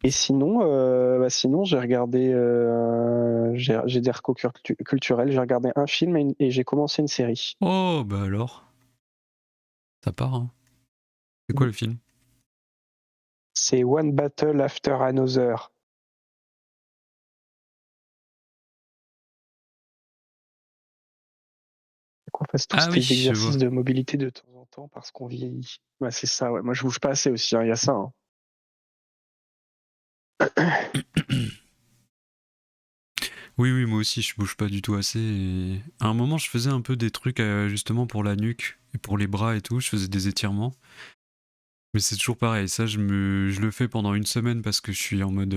Et sinon j'ai regardé, j'ai des recos culturels. J'ai regardé un film et j'ai commencé une série. Oh, bah alors, ça part, hein. C'est quoi le film? C'est One Battle After Another. Qu'on fasse tous Ah oui, ces je vois. exercices de mobilité de temps en temps parce qu'on vieillit. Ouais, c'est ça, ouais. Moi, je bouge pas assez aussi, il y a ça. Hein. Oui, oui, moi aussi, je bouge pas du tout assez. Et à un moment, je faisais un peu des trucs justement pour la nuque et pour les bras et tout. Je faisais des étirements. Mais c'est toujours pareil. Ça, je le fais pendant une semaine parce que je suis en mode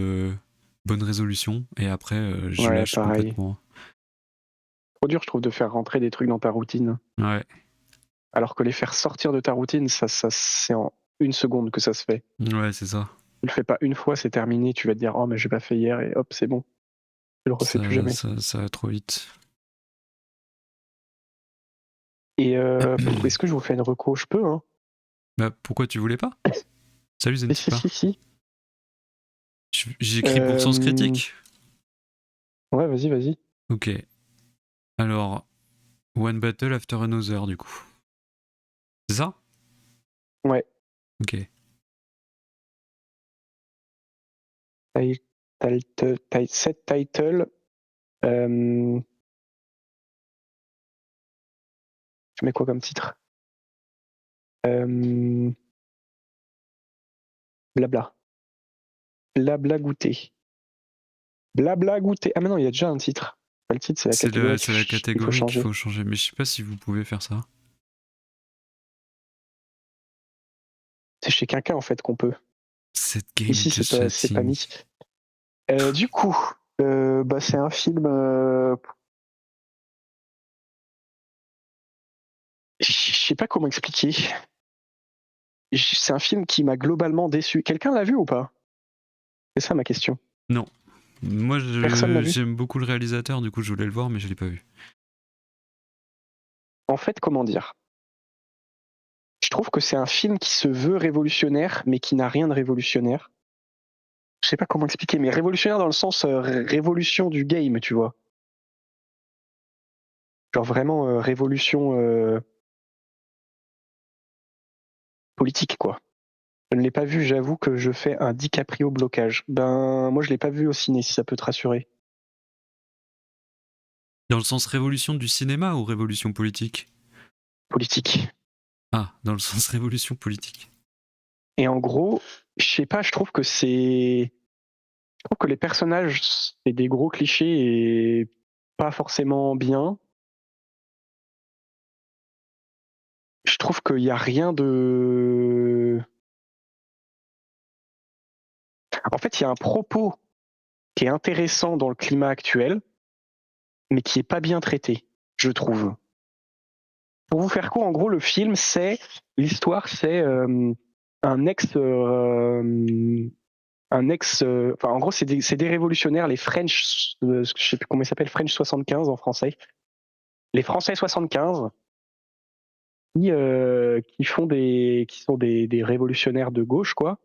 bonne résolution. Et après, je Ouais, lâche pareil. complètement. Trop dur, je trouve, de faire rentrer des trucs dans ta routine. Ouais, Alors que les faire sortir de ta routine, ça c'est en une seconde que ça se fait. ouais, c'est ça. Tu le fais pas une fois, c'est terminé. Tu vas te dire, oh, mais j'ai pas fait hier et hop, c'est bon. Tu le refais plus jamais. Ça va trop vite. Et est-ce que je vous fais une reco? Je peux, hein. Bah, pourquoi tu voulais pas? Salut Si, si, Zentipa. si, si. J'écris pour Sens Critique. Ouais, vas-y, vas-y. Ok. Alors, One Battle After Another, du coup. C'est ça? Ouais. Ok. Set title. Je mets quoi comme titre? Blabla. Blabla goûter. Blabla goûter. Ah mais non, il y a déjà un titre. Pas le titre, c'est la catégorie C'est la qu'il faut catégorie qu'il changer. faut changer. Mais je sais pas si vous pouvez faire ça. C'est chez quelqu'un en fait qu'on peut. Cette game Ici, just c'est pas chatting. mis. Du coup, c'est un film. Je sais pas comment expliquer. C'est un film qui m'a globalement déçu. Quelqu'un l'a vu ou pas? C'est ça ma question. Non. Moi, Personne l'a vu. j'aime beaucoup le réalisateur, du coup, je voulais le voir, mais je l'ai pas vu. En fait, comment dire? Je trouve que c'est un film qui se veut révolutionnaire, mais qui n'a rien de révolutionnaire. Je sais pas comment expliquer, mais révolutionnaire dans le sens révolution du game, tu vois. Genre vraiment révolution politique, quoi. Je ne l'ai pas vu, j'avoue que je fais un DiCaprio blocage. Ben, moi, je l'ai pas vu au ciné, si ça peut te rassurer. Dans le sens révolution du cinéma ou révolution politique? Politique. Ah, dans le sens révolution politique. Et en gros, je sais pas, je trouve que les personnages, c'est des gros clichés et pas forcément bien. Je trouve qu'il y a rien de... En fait, il y a un propos qui est intéressant dans le climat actuel, mais qui est pas bien traité, je trouve. Pour vous faire court, en gros, le film, l'histoire, c'est un ex, enfin, en gros, c'est des révolutionnaires, les French, je sais plus comment ils s'appellent, French 75 en français, les Français 75, qui sont des révolutionnaires de gauche, quoi,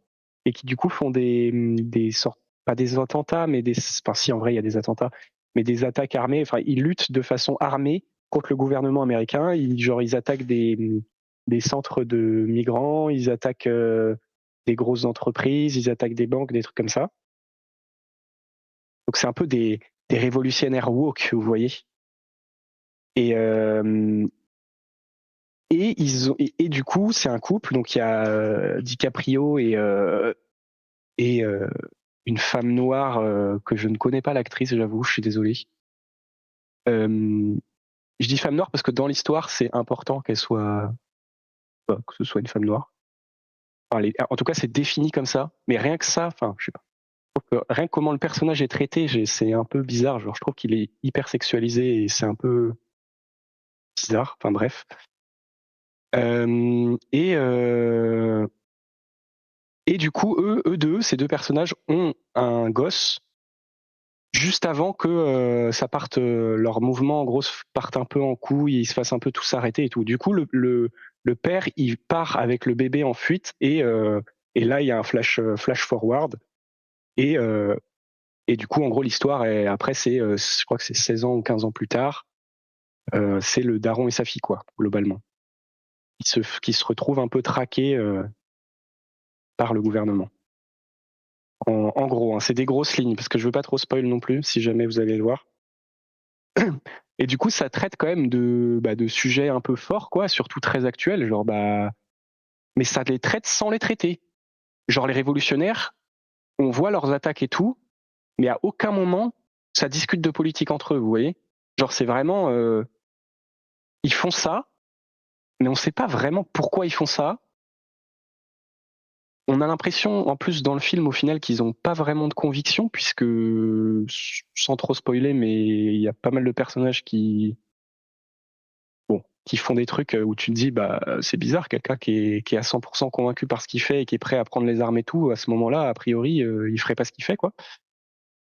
et qui du coup font des sortes, pas des attentats, mais enfin si en vrai il y a des attentats, mais des attaques armées. Enfin, ils luttent de façon armée contre le gouvernement américain. Ils attaquent des centres de migrants, ils attaquent des grosses entreprises, ils attaquent des banques, des trucs comme ça. Donc c'est un peu des révolutionnaires woke, vous voyez. Et et du coup, c'est un couple. Donc il y a DiCaprio et une femme noire que je ne connais pas l'actrice, j'avoue, je suis désolé. Je dis femme noire parce que dans l'histoire, c'est important que ce soit une femme noire. Enfin, en tout cas, c'est défini comme ça. Mais rien que ça, enfin, je sais pas. Rien que comment le personnage est traité, c'est un peu bizarre. Genre, je trouve qu'il est hyper sexualisé et c'est un peu bizarre. Enfin bref. Euh, et euh, et du coup, ces deux personnages ont un gosse juste avant que ça parte, leur mouvement en gros parte un peu en couille, ils se fassent un peu tous arrêter et tout. Du coup, le père, il part avec le bébé en fuite et là, il y a un flash forward Et, et du coup, en gros, l'histoire, après, je crois que c'est 16 ans ou 15 ans plus tard, c'est le daron et sa fille, quoi, globalement, qui se retrouvent un peu traqués par le gouvernement. En gros, hein, c'est des grosses lignes, parce que je veux pas trop spoil non plus, si jamais vous allez le voir. Et du coup, ça traite quand même de sujets un peu forts, quoi, surtout très actuels, genre mais ça les traite sans les traiter. Genre les révolutionnaires, on voit leurs attaques et tout, mais à aucun moment ça discute de politique entre eux, vous voyez. Genre c'est vraiment, ils font ça, mais on sait pas vraiment pourquoi ils font ça. On a l'impression, en plus dans le film, au final, qu'ils ont pas vraiment de conviction, puisque, sans trop spoiler, mais il y a pas mal de personnages qui font des trucs où tu te dis, c'est bizarre, quelqu'un qui est à 100% convaincu par ce qu'il fait et qui est prêt à prendre les armes et tout, à ce moment-là, a priori, il ferait pas ce qu'il fait, quoi.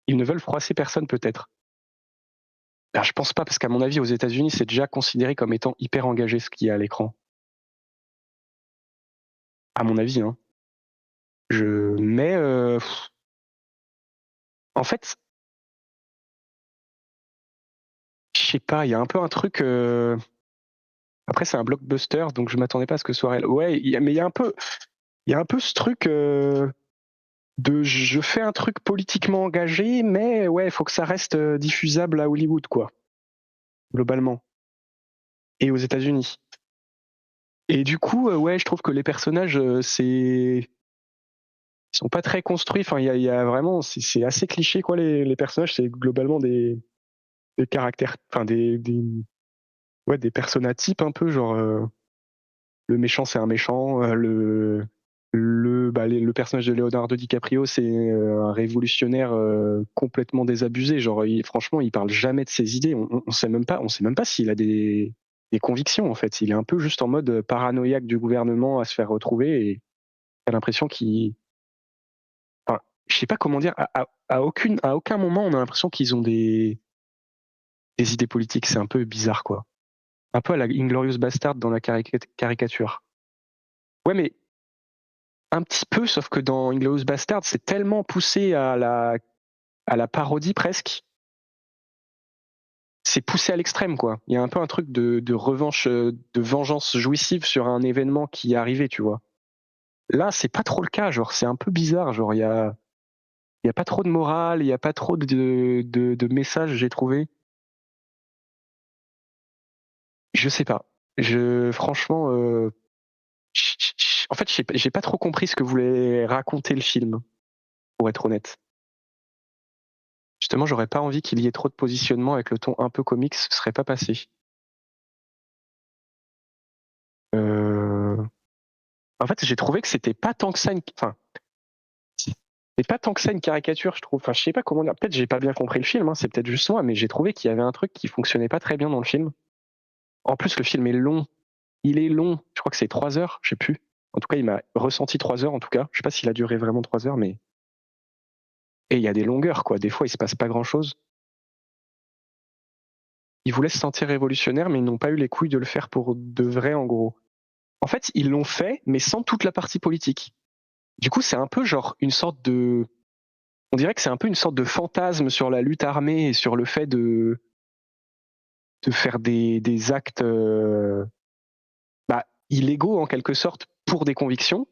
Ils ne veulent froisser personne, peut-être. Je pense pas, parce qu'à mon avis, aux États-Unis, c'est déjà considéré comme étant hyper engagé ce qu'il y a à l'écran. À mon avis, hein. Mais en fait, je sais pas, il y a un peu un truc. Après, c'est un blockbuster, donc je m'attendais pas à ce que ce soit réel. Ouais, mais il y a un peu ce truc de je fais un truc politiquement engagé, mais ouais, il faut que ça reste diffusable à Hollywood, quoi, globalement, et aux États-Unis. Et du coup, ouais, je trouve que les personnages, ils sont pas très construits. Enfin, il y a vraiment, c'est assez cliché, quoi. Les personnages, c'est globalement des caractères, enfin ouais, des personnages types un peu, genre le méchant, c'est un méchant, le personnage de Leonardo DiCaprio, c'est un révolutionnaire complètement désabusé. Genre, franchement, il parle jamais de ses idées. On sait même pas s'il a des convictions, en fait. Il est un peu juste en mode paranoïaque du gouvernement à se faire retrouver, et t'as l'impression qu'il, enfin, je sais pas comment dire, à aucun moment on a l'impression qu'ils ont des idées politiques. C'est un peu bizarre, quoi. Un peu à la Inglorious Bastard dans la caricature. Ouais, mais un petit peu, sauf que dans Inglourious Bastard, c'est tellement poussé à la parodie presque. C'est poussé à l'extrême, quoi. Il y a un peu un truc de revanche, de vengeance jouissive sur un événement qui est arrivé, tu vois. Là, c'est pas trop le cas, genre, c'est un peu bizarre, genre, il y a pas trop de morale, il y a pas trop de messages, j'ai trouvé. Je sais pas. Franchement, en fait, j'ai pas trop compris ce que voulait raconter le film, pour être honnête. Justement, j'aurais pas envie qu'il y ait trop de positionnement avec le ton un peu comique, ce serait pas passé. Euh, En fait, j'ai trouvé que c'était pas tant que ça enfin, c'est pas tant que ça une caricature, je trouve. Enfin, je sais pas comment dire. Peut-être j'ai pas bien compris le film, hein, c'est peut-être juste moi, mais j'ai trouvé qu'il y avait un truc qui fonctionnait pas très bien dans le film. En plus, le film est long. Il est long. Je crois que c'est 3 heures, je sais plus. En tout cas, il m'a ressenti 3 heures, en tout cas. Je sais pas s'il a duré vraiment 3 heures, mais. Et il y a des longueurs, quoi. Des fois, il se passe pas grand-chose. Ils voulaient se sentir révolutionnaires, mais ils n'ont pas eu les couilles de le faire pour de vrai, en gros. En fait, ils l'ont fait, mais sans toute la partie politique. Du coup, c'est un peu genre une sorte de. On dirait que c'est un peu une sorte de fantasme sur la lutte armée et sur le fait de faire des actes illégaux en quelque sorte pour des convictions,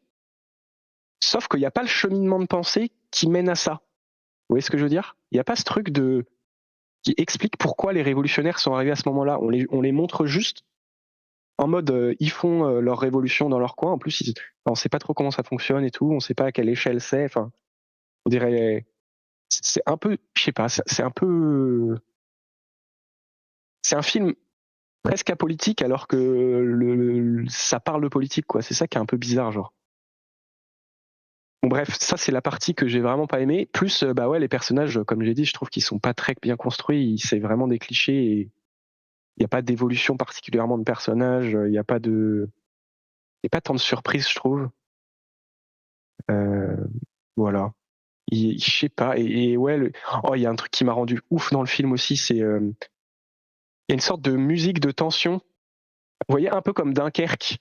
sauf qu'il n'y a pas le cheminement de pensée qui mène à ça. Vous voyez ce que je veux dire? Il n'y a pas ce truc qui explique pourquoi les révolutionnaires sont arrivés à ce moment-là. On les montre juste en mode ils font leur révolution dans leur coin. En plus, on ne sait pas trop comment ça fonctionne et tout. On ne sait pas à quelle échelle c'est. Enfin, on dirait c'est un peu, je sais pas, c'est un peu, c'est un film presque apolitique alors que ça parle de politique, quoi. C'est ça qui est un peu bizarre, genre. Bon, bref, ça c'est la partie que j'ai vraiment pas aimée. Plus, bah ouais, les personnages, comme j'ai dit, je trouve qu'ils sont pas très bien construits. C'est vraiment des clichés et il n'y a pas d'évolution particulièrement de personnages. Il n'y a pas il y a pas tant de surprises, je trouve. Euh, voilà. Je sais pas. Et ouais, oh, il y a un truc qui m'a rendu ouf dans le film aussi, c'est il y a une sorte de musique de tension. Vous voyez, un peu comme Dunkerque.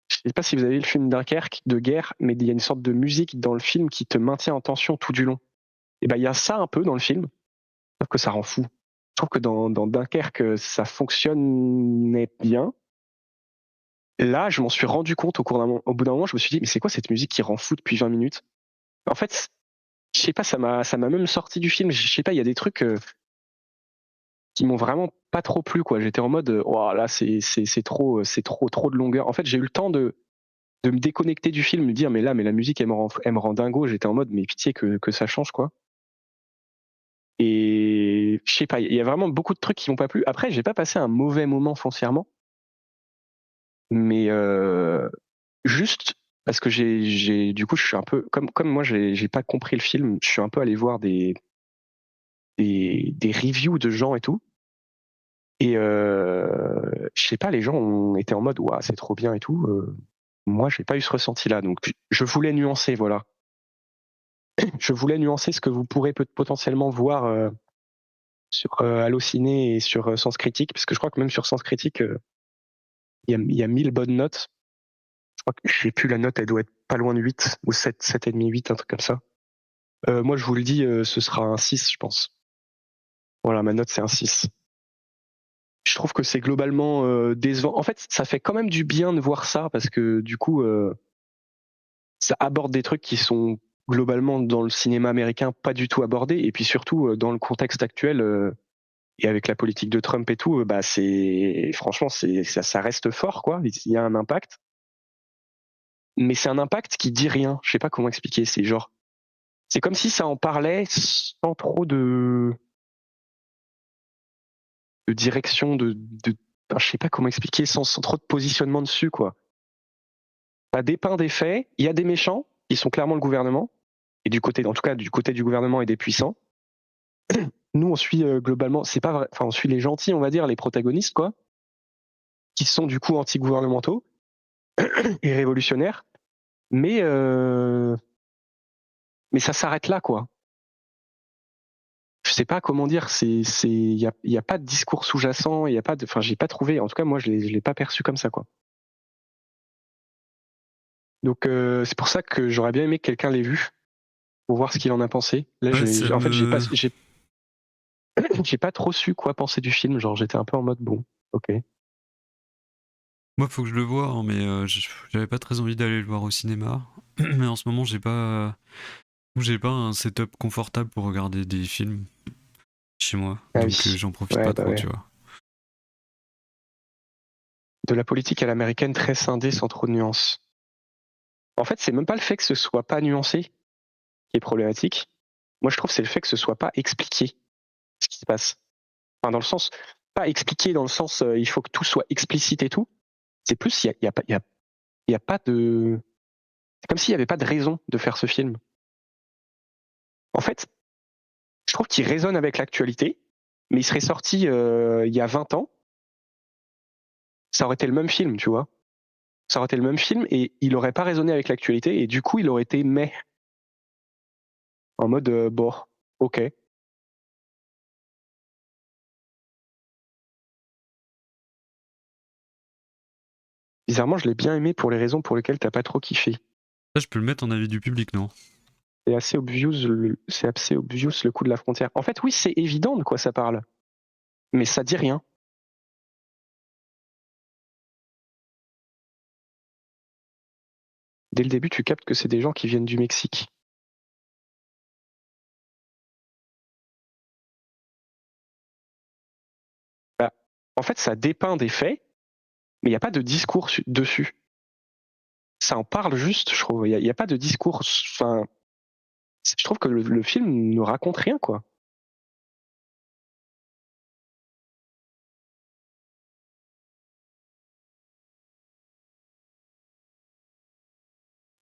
Je sais pas si vous avez vu le film Dunkerque de guerre, mais il y a une sorte de musique dans le film qui te maintient en tension tout du long. Et ben il y a ça un peu dans le film, sauf que ça rend fou. Je trouve que dans Dunkerque, ça fonctionnait bien. Là, je m'en suis rendu compte au bout d'un moment, je me suis dit, mais c'est quoi cette musique qui rend fou depuis 20 minutes? En fait, je sais pas, ça m'a même sorti du film. Je sais pas, il y a des trucs qui m'ont vraiment pas trop plu, quoi. J'étais en mode, oh, là, c'est trop de longueur. En fait, j'ai eu le temps de me déconnecter du film, me dire, mais la musique, elle me rend dingo. J'étais en mode, mais pitié que ça change, quoi. Et je sais pas, il y a vraiment beaucoup de trucs qui m'ont pas plu. Après, j'ai pas passé un mauvais moment foncièrement, mais juste parce que du coup, je suis un peu comme moi, j'ai pas compris le film. Je suis un peu allé voir des reviews de gens et tout. Et je sais pas, les gens ont été en mode, waouh, c'est trop bien et tout. Moi, j'ai pas eu ce ressenti-là, donc je voulais nuancer, voilà. Je voulais nuancer ce que vous pourrez potentiellement voir sur Allociné et sur Sens Critique, parce que je crois que même sur Sens Critique, il y a 1000 bonnes notes. Je crois que je sais plus la note, elle doit être pas loin de 8 ou 7, 7,5, 8, un truc comme ça. Moi, je vous le dis, ce sera un 6, je pense. Voilà, ma note, c'est un 6. Je trouve que c'est globalement décevant. En fait, ça fait quand même du bien de voir ça, parce que du coup, ça aborde des trucs qui sont globalement dans le cinéma américain pas du tout abordés, et puis surtout dans le contexte actuel et avec la politique de Trump et tout, bah c'est franchement ça reste fort, quoi. Il y a un impact, mais c'est un impact qui dit rien. Je sais pas comment expliquer. C'est comme si ça en parlait sans trop de direction, enfin, je sais pas comment expliquer, sans trop de positionnement dessus, quoi. Ça dépeint des faits. Il y a des méchants qui sont clairement le gouvernement, et en tout cas du côté du gouvernement et des puissants. Nous, on suit globalement, c'est pas vrai, enfin, on suit les gentils, on va dire, les protagonistes, quoi, qui sont du coup anti-gouvernementaux et révolutionnaires, mais mais ça s'arrête là, quoi. Je sais pas comment dire, il y a pas de discours sous-jacent, il y a pas de, enfin, j'ai pas trouvé, en tout cas, moi, je l'ai pas perçu comme ça, quoi. Donc, c'est pour ça que j'aurais bien aimé que quelqu'un l'ait vu pour voir ce qu'il en a pensé. Là, Ouais, ça en fait, me. j'ai pas trop su quoi penser du film. Genre, j'étais un peu en mode bon, ok. Moi, faut que je le voie, hein, mais j'avais pas très envie d'aller le voir au cinéma. Mais en ce moment, j'ai pas un setup confortable pour regarder des films chez moi, Ah donc oui, j'en profite ouais, pas bah trop, ouais. tu vois. De la politique à l'américaine très scindée sans trop de nuances. En fait, c'est même pas le fait que ce soit pas nuancé qui est problématique. Moi, je trouve que c'est le fait que ce soit pas expliqué ce qui se passe. Enfin, dans le sens, pas expliqué dans le sens, il faut que tout soit explicite et tout. C'est plus, il y a pas de, c'est comme s'il y avait pas de raison de faire ce film. En fait, je trouve qu'il résonne avec l'actualité, mais il serait sorti il y a 20 ans, ça aurait été le même film, tu vois. Ça aurait été le même film et il aurait pas résonné avec l'actualité et du coup, il aurait été mais en mode bon, ok. Bizarrement, je l'ai bien aimé pour les raisons pour lesquelles t'as pas trop kiffé. Ça, je peux le mettre en avis du public, non? C'est assez obvious le coup de la frontière. En fait, oui, c'est évident de quoi ça parle, mais ça dit rien. Dès le début, tu captes que c'est des gens qui viennent du Mexique. Bah, en fait, ça dépeint des faits, mais il n'y a pas de discours dessus. Ça en parle juste, je trouve. Il y a pas de discours. Enfin, je trouve que le film ne raconte rien, quoi.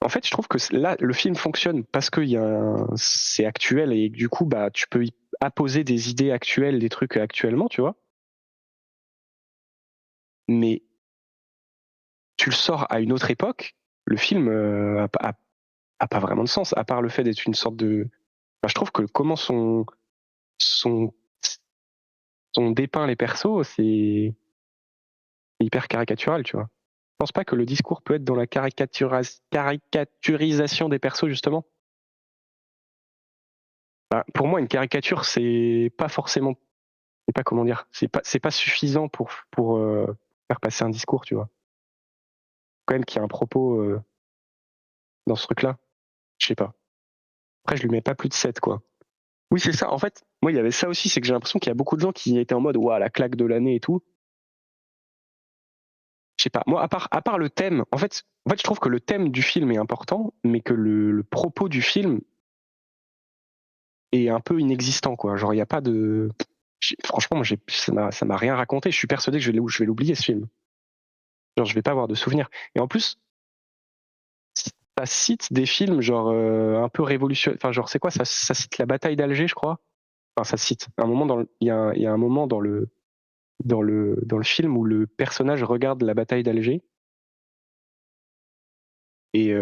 En fait, je trouve que là, le film fonctionne parce que c'est actuel et du coup, bah, tu peux y apposer des idées actuelles, des trucs actuellement, tu vois. Mais tu le sors à une autre époque, le film a pas vraiment de sens, à part le fait d'être une sorte de. Enfin, je trouve que comment sont, sont dépeints les persos, c'est hyper caricatural, tu vois. penses pas que le discours peut être dans la caricaturisation des persos, justement? Pour moi, une caricature, c'est pas forcément, je sais pas comment dire, c'est pas suffisant pour faire passer un discours, tu vois. Quand même qu'il y a un propos dans ce truc-là, je sais pas. Après, je lui mets pas plus de 7, quoi. Oui, c'est ça. En fait, moi, il y avait ça aussi, c'est que j'ai l'impression qu'il y a beaucoup de gens qui étaient en mode, ouah, la claque de l'année et tout. Je sais pas. Moi, à part le thème, en fait, je trouve que le thème du film est important, mais que le propos du film est un peu inexistant, quoi. Genre, il y a pas de. Franchement, moi, ça m'a rien raconté. Je suis persuadé que je vais l'oublier, ce film. Genre, je vais pas avoir de souvenirs. Et en plus, ça cite des films, genre, un peu révolutionnaires. Enfin, genre, c'est quoi ça cite la bataille d'Alger, je crois. Enfin, ça cite. Un moment il y a un moment dans le film où le personnage regarde la bataille d'Alger et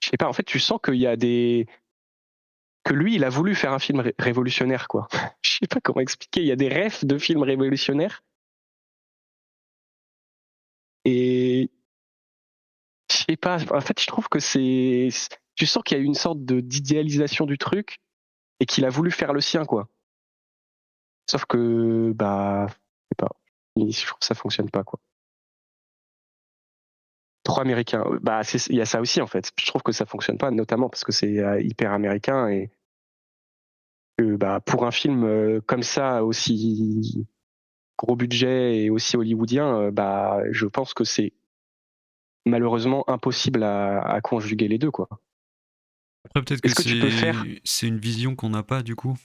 je sais pas, en fait, tu sens qu'il y a que lui, il a voulu faire un film révolutionnaire, quoi. Je sais pas comment expliquer. Il y a des refs de films révolutionnaires et je sais pas. En fait, je trouve que tu sens qu'il y a une sorte d'idéalisation du truc et qu'il a voulu faire le sien, quoi. Sauf que, je sais pas. Je trouve que ça fonctionne pas, quoi. Trop américain. Il y a ça aussi, en fait. Je trouve que ça fonctionne pas, notamment parce que c'est hyper américain et que pour un film comme ça, aussi gros budget et aussi hollywoodien, je pense que c'est malheureusement impossible à conjuguer les deux, quoi. Après, peut-être que Est-ce que tu peux faire c'est une vision qu'on n'a pas du coup,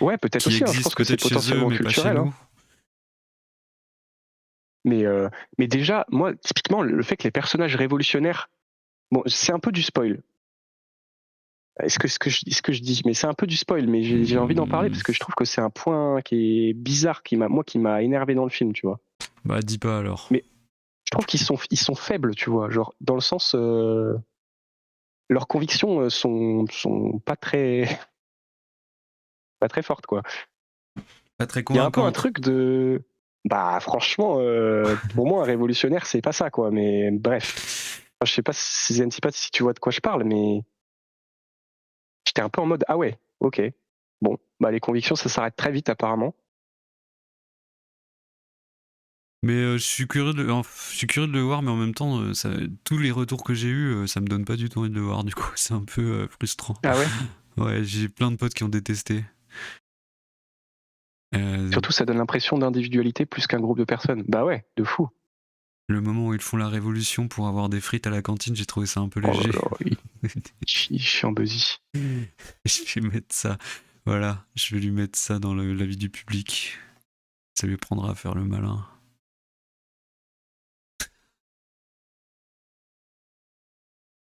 Ouais, peut-être qui aussi, hein, je pense existe que c'est peut-être chez eux, potentiellement mais pas chez culturel, hein. nous. Mais déjà, moi, typiquement, le fait que les personnages révolutionnaires, bon, c'est un peu du spoil. Est-ce que je dis, mais c'est un peu du spoil, mais j'ai envie d'en parler parce que je trouve que c'est un point qui est bizarre, qui m'a énervé dans le film, tu vois. Bah, dis pas alors. Mais je trouve ils sont faibles, tu vois, genre dans le sens, leurs convictions sont pas très fortes, quoi. Pas très Il y a un peu un convaincante. truc de, franchement, pour moi un révolutionnaire c'est pas ça, quoi. Mais bref, enfin, je sais pas si tu vois de quoi je parle, mais j'étais un peu en mode ah ouais, ok, bon, les convictions ça s'arrête très vite apparemment. Mais je suis curieux de le voir, mais en même temps, tous les retours que j'ai eus, ça me donne pas du tout envie de le voir. Du coup, c'est un peu frustrant. Ah ouais. Ouais, j'ai plein de potes qui ont détesté. Surtout ça donne l'impression d'individualité plus qu'un groupe de personnes. Bah ouais, de fou. Le moment où ils font la révolution pour avoir des frites à la cantine, j'ai trouvé ça un peu Oh là léger. là, il chie en busy. Je vais mettre ça. Voilà, je vais lui mettre ça dans la vie du public. Ça lui prendra à faire le malin.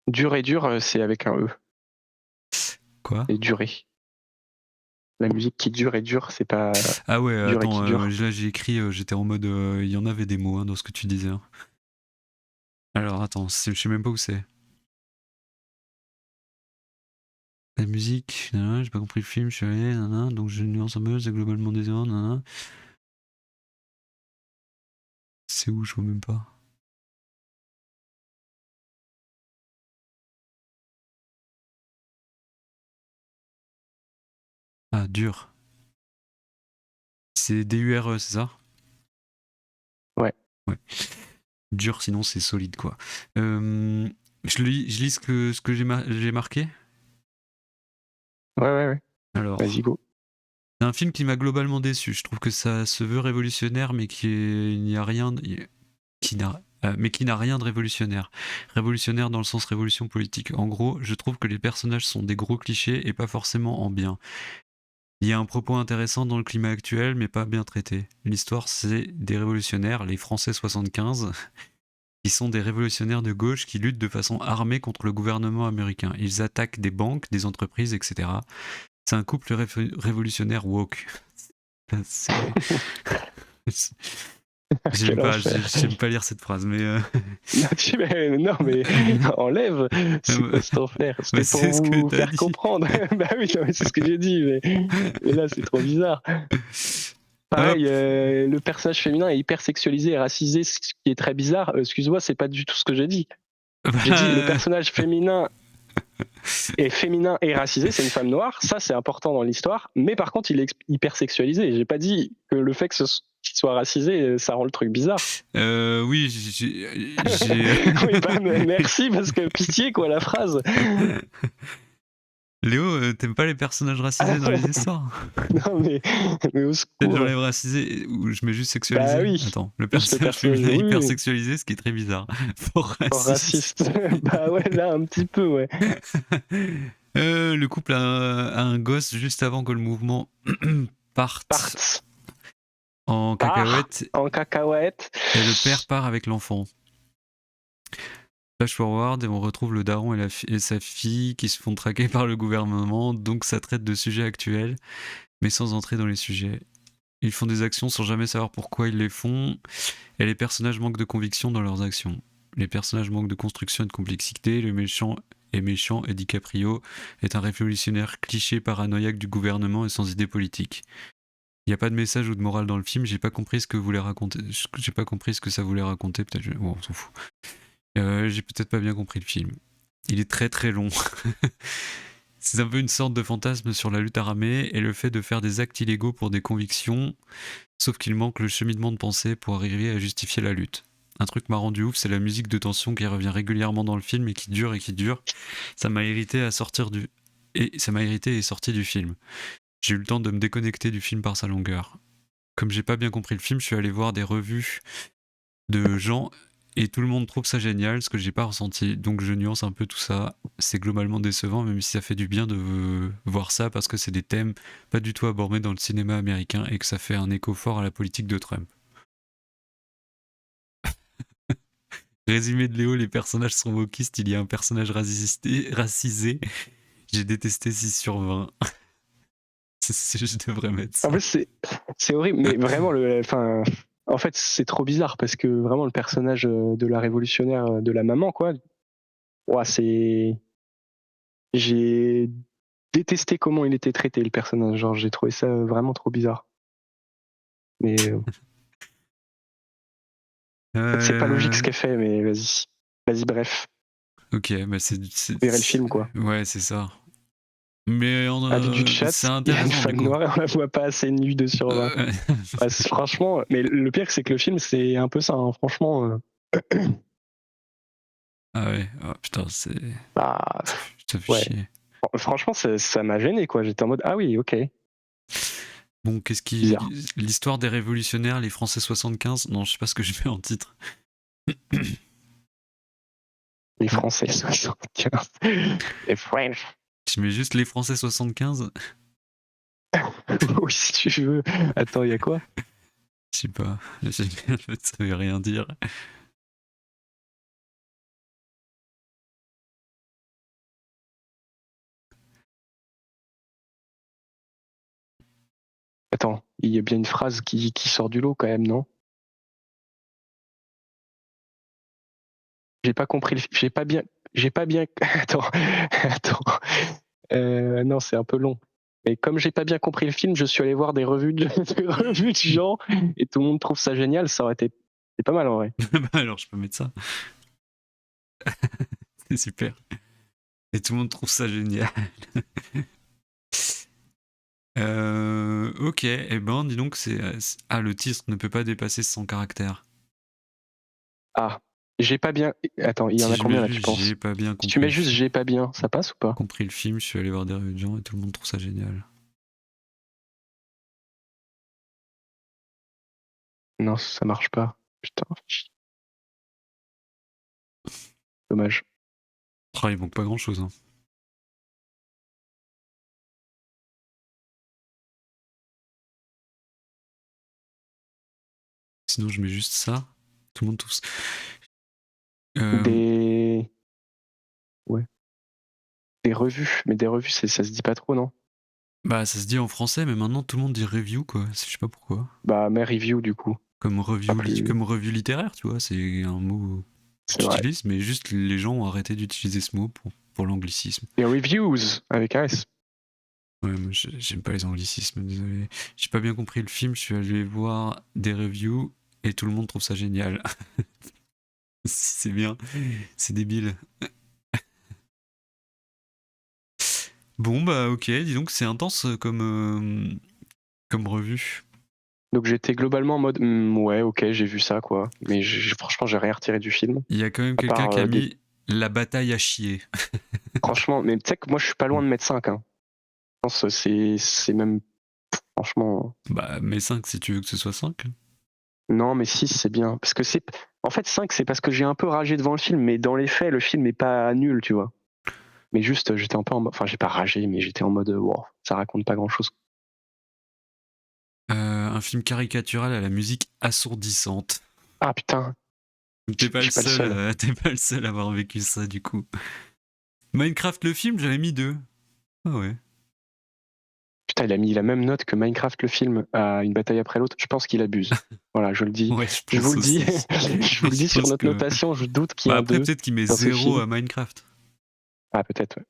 Dur et dur, c'est avec un E. Quoi? Et durer. La musique qui dure et dure, c'est pas Ah ouais, dur et attends, qui dure. là j'ai écrit, j'étais en mode, il y en avait des mots dans ce que tu disais, hein. Alors attends, je sais même pas où c'est. La musique, j'ai pas compris le film, je suis allé, donc j'ai une nuance en c'est globalement désirant, c'est où, je vois même pas. Ah, dur. C'est D-U-R-E, c'est ça? Ouais. Ouais. Dur, sinon c'est solide, quoi. Je lis ce que j'ai marqué. Ouais. Alors, Vas-y, go. c'est un film qui m'a globalement déçu. Je trouve que ça se veut révolutionnaire, mais il n'y a rien, mais qui n'a rien de révolutionnaire. Révolutionnaire dans le sens révolution politique. En gros, je trouve que les personnages sont des gros clichés et pas forcément en bien. Il y a un propos intéressant dans le climat actuel, mais pas bien traité. L'histoire, c'est des révolutionnaires, les Français 75, qui sont des révolutionnaires de gauche qui luttent de façon armée contre le gouvernement américain. Ils attaquent des banques, des entreprises, etc. C'est un couple révolutionnaire woke. Quel J'aime enfer. pas lire cette phrase, mais Non, mais enlève. C'est quoi cet enfer? C'était pour c'est ce que vous t'as faire dit. comprendre. Bah oui, non, mais c'est ce que j'ai dit, mais là, c'est trop bizarre. Pareil, le personnage féminin est hyper sexualisé et racisé, ce qui est très bizarre. Excuse-moi, c'est pas du tout ce que j'ai dit. J'ai dit le personnage féminin est féminin et racisé, c'est une femme noire, ça c'est important dans l'histoire, mais par contre il est hyper sexualisé. J'ai pas dit que le fait qu'il soit racisé, ça rend le truc bizarre. Oui, Oui, bah, merci, parce que pitié quoi la phrase. Léo, t'aimes pas les personnages racisés dans les histoires? Non mais au Peut-être secours. j'enlève racisé ou je mets juste sexualisé. Bah oui. Attends, le personnage féminin est hyper sexualisé, ce qui est très bizarre. Pour raciste. Bah ouais, là un petit peu, ouais. Le couple a un gosse juste avant que le mouvement parte en cacahuète. En cacahuète. Et le père part avec l'enfant. Flash forward et on retrouve le daron et sa fille qui se font traquer par le gouvernement, donc ça traite de sujets actuels, mais sans entrer dans les sujets. Ils font des actions sans jamais savoir pourquoi ils les font, et les personnages manquent de conviction dans leurs actions. Les personnages manquent de construction et de complexité, le méchant est méchant et DiCaprio est un révolutionnaire cliché paranoïaque du gouvernement et sans idée politique. Il n'y a pas de message ou de morale dans le film, j'ai pas compris ce que voulait raconter, j'ai pas compris ce que ça voulait raconter, peut-être, bon, on s'en fout. J'ai peut-être pas bien compris le film. Il est très très long. C'est un peu une sorte de fantasme sur la lutte armée et le fait de faire des actes illégaux pour des convictions, sauf qu'il manque le cheminement de pensée pour arriver à justifier la lutte. Un truc marrant du ouf, c'est la musique de tension qui revient régulièrement dans le film et qui dure et qui dure. Ça m'a irrité et est sorti du film. J'ai eu le temps de me déconnecter du film par sa longueur. Comme j'ai pas bien compris le film, je suis allé voir des revues de gens et tout le monde trouve ça génial, ce que j'ai pas ressenti. Donc je nuance un peu tout ça. C'est globalement décevant, même si ça fait du bien de voir ça parce que c'est des thèmes pas du tout abordés dans le cinéma américain et que ça fait un écho fort à la politique de Trump. Résumé de Léo, les personnages sont wokistes, il y a un personnage racisé. J'ai détesté 6 sur 20. Je devrais mettre ça. En fait, c'est horrible, mais vraiment, en fait, c'est trop bizarre parce que vraiment, le personnage de la révolutionnaire, de la maman, quoi, ouais, j'ai détesté comment il était traité, le personnage. Genre, j'ai trouvé ça vraiment trop bizarre. Mais c'est pas logique ce qu'elle fait, mais vas-y. Vas-y, bref. Ok, bah Vous verrez le film, quoi. Ouais, c'est ça. Mais Avis du chat, c'est il y a une intéressant femme du coup. noire et on la voit pas assez nue de sur 20. Ouais, franchement, mais le pire, c'est que le film, c'est un peu ça, hein, franchement. Ah ouais, oh, putain, c'est. Bah, Ça fait ouais. chier. Franchement, ça m'a gêné, quoi. J'étais en mode, ah oui, ok. Bon, qu'est-ce qui. Bizarre. L'histoire des révolutionnaires, les Français 75. Non, je sais pas ce que je mets en titre. Les Français 75. Les French. Je mets juste les Français 75. Oui, si tu veux. Attends, il y a quoi? Je sais pas. Ça veut rien dire. Attends, il y a bien une phrase qui sort du lot quand même, non? J'ai pas compris. J'ai pas bien. Attends. Non, c'est un peu long. Mais comme j'ai pas bien compris le film, je suis allé voir des revues de gens et tout le monde trouve ça génial. Ça aurait été. C'est pas mal en vrai. Bah alors, je peux mettre ça. C'est super. Et tout le monde trouve ça génial. Ok, et ben dis donc, le titre ne peut pas dépasser 100 caractères. Ah, j'ai pas bien. Attends, il y en a combien là, tu penses? J'ai pas bien compris. Si tu mets juste j'ai pas bien, ça passe ou pas? Compris le film, je suis allé voir des revues de gens et tout le monde trouve ça génial. Non, ça marche pas. Putain. Dommage. Oh, il manque pas grand chose. Hein. Sinon, je mets juste ça. Tout le monde tous. Des. Ouais. Des revues. Mais des revues, ça se dit pas trop, non? Bah, ça se dit en français, mais maintenant tout le monde dit review, quoi. Je sais pas pourquoi. Bah, mais review, du coup. Comme review littéraire, tu vois. C'est un mot que tu utilises, mais juste les gens ont arrêté d'utiliser ce mot pour l'anglicisme. Les reviews, avec un S. Ouais, moi, j'aime pas les anglicismes, désolé. J'ai pas bien compris le film, je suis allé voir des reviews et tout le monde trouve ça génial. C'est bien, c'est débile. Bon, bah ok, dis donc, c'est intense comme revue. Donc j'étais globalement en mode ouais, ok, j'ai vu ça quoi. Mais franchement, j'ai rien retiré du film. Il y a quand même À quelqu'un part qui a mis la bataille à chier. franchement, mais tu sais que moi je suis pas loin de mettre 5. Hein. Je pense que c'est même franchement. Bah, mets 5 si tu veux que ce soit 5. Non, mais 6 c'est bien. Parce que en fait 5 c'est parce que j'ai un peu ragé devant le film, mais dans les faits, le film est pas nul, tu vois. Mais juste, j'étais un peu en mode. Enfin, j'ai pas ragé, mais j'étais en mode wow, ça raconte pas grand chose. Un film caricatural à la musique assourdissante. Ah putain, T'es je pas le suis pas le seul, seul. t'es pas le seul à avoir vécu ça du coup. Minecraft le film, j'avais mis 2. Ah ouais. Putain, il a mis la même note que Minecraft le film à Une bataille après l'autre. Je pense qu'il abuse. Voilà, je le dis. Ouais, je Je vous pense le dis. aussi. Je vous le Je dis sur pense notre que. notation. Je doute qu'il y Bah ait un après, 2 peut-être qu'il met dans ce 0 film. à Minecraft. Ah, peut-être, ouais.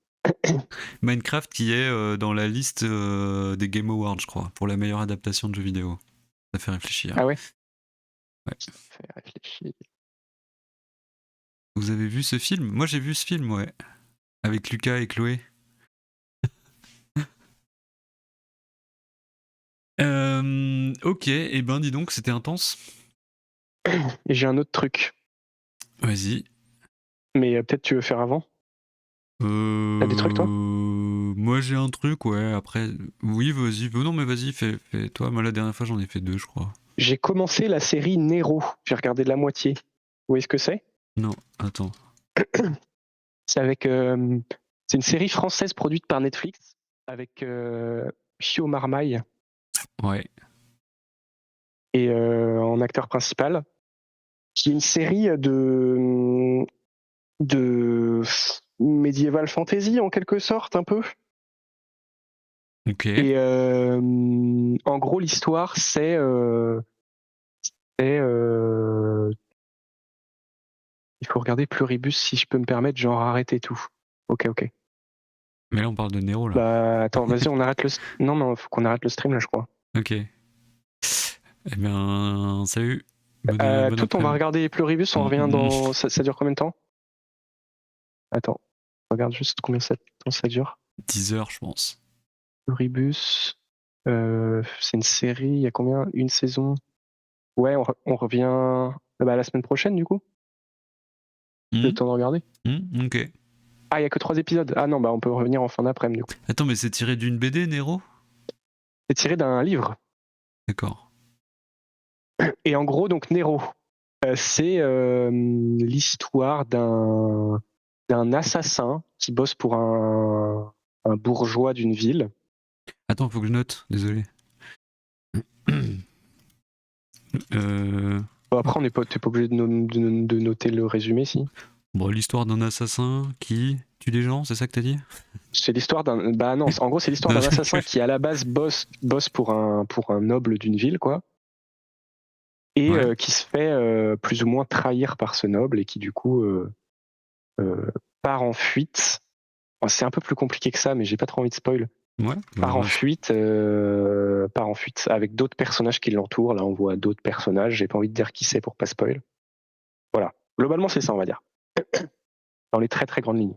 Minecraft qui est dans la liste des Game Awards, je crois, pour la meilleure adaptation de jeu vidéo. Ça fait réfléchir. Ah ouais. Ouais. Ça fait réfléchir. Vous avez vu ce film? Moi j'ai vu ce film, ouais. Avec Lucas et Chloé. Ok, et ben dis donc, c'était intense. Et j'ai un autre truc. Vas-y. Mais peut-être tu veux faire avant. T'as des trucs, toi? Moi j'ai un truc, ouais. Après, oui, vas-y. Non, mais vas-y, fais toi. Moi la dernière fois j'en ai fait 2, je crois. J'ai commencé la série Nero. J'ai regardé de la moitié. Vous voyez ce que c'est? Non, attends. C'est avec. C'est une série française produite par Netflix avec Pio Marmaille Ouais. et en acteur principal, qui est une série de médiéval fantasy en quelque sorte un peu. Ok. Et en gros l'histoire c'est, il faut regarder Pluribus si je peux me permettre, genre arrêter tout. Ok. Mais là on parle de Nero là. Bah attends, vas-y on arrête non mais faut qu'on arrête le stream là je crois. Ok. Eh bien, salut. Bon Tout on va après-midi. regarder Pluribus, on revient dans ça dure combien de temps? Attends, regarde juste combien de temps ça dure. 10 heures, je pense. Pluribus, c'est une série, il y a combien? Une saison? Ouais, on revient la semaine prochaine du coup. Le temps de regarder. Ok. Ah, il y a que 3 épisodes. Ah non, bah on peut revenir en fin d'après-midi du coup. Attends, mais c'est tiré d'une BD, Nero? C'est tiré d'un livre. D'accord. Et en gros, donc Nero, c'est l'histoire d'un assassin qui bosse pour un bourgeois d'une ville. Attends, faut que je note, désolé. Bon, après, t'es pas obligé de noter le résumé, si. Bon, l'histoire d'un assassin qui tue des gens, c'est ça que t'as dit? C'est l'histoire d'un. Bah non, en gros, c'est l'histoire Non, d'un assassin qui, à la base, bosse pour un noble d'une ville, quoi. Et ouais, qui se fait plus ou moins trahir par ce noble et qui, du coup, part en fuite. Enfin, c'est un peu plus compliqué que ça, mais j'ai pas trop envie de spoil. ouais. Part en fuite avec d'autres personnages qui l'entourent. Là, on voit d'autres personnages. J'ai pas envie de dire qui c'est pour pas spoil. Voilà. Globalement, c'est ça, on va dire. Dans les très très grandes lignes.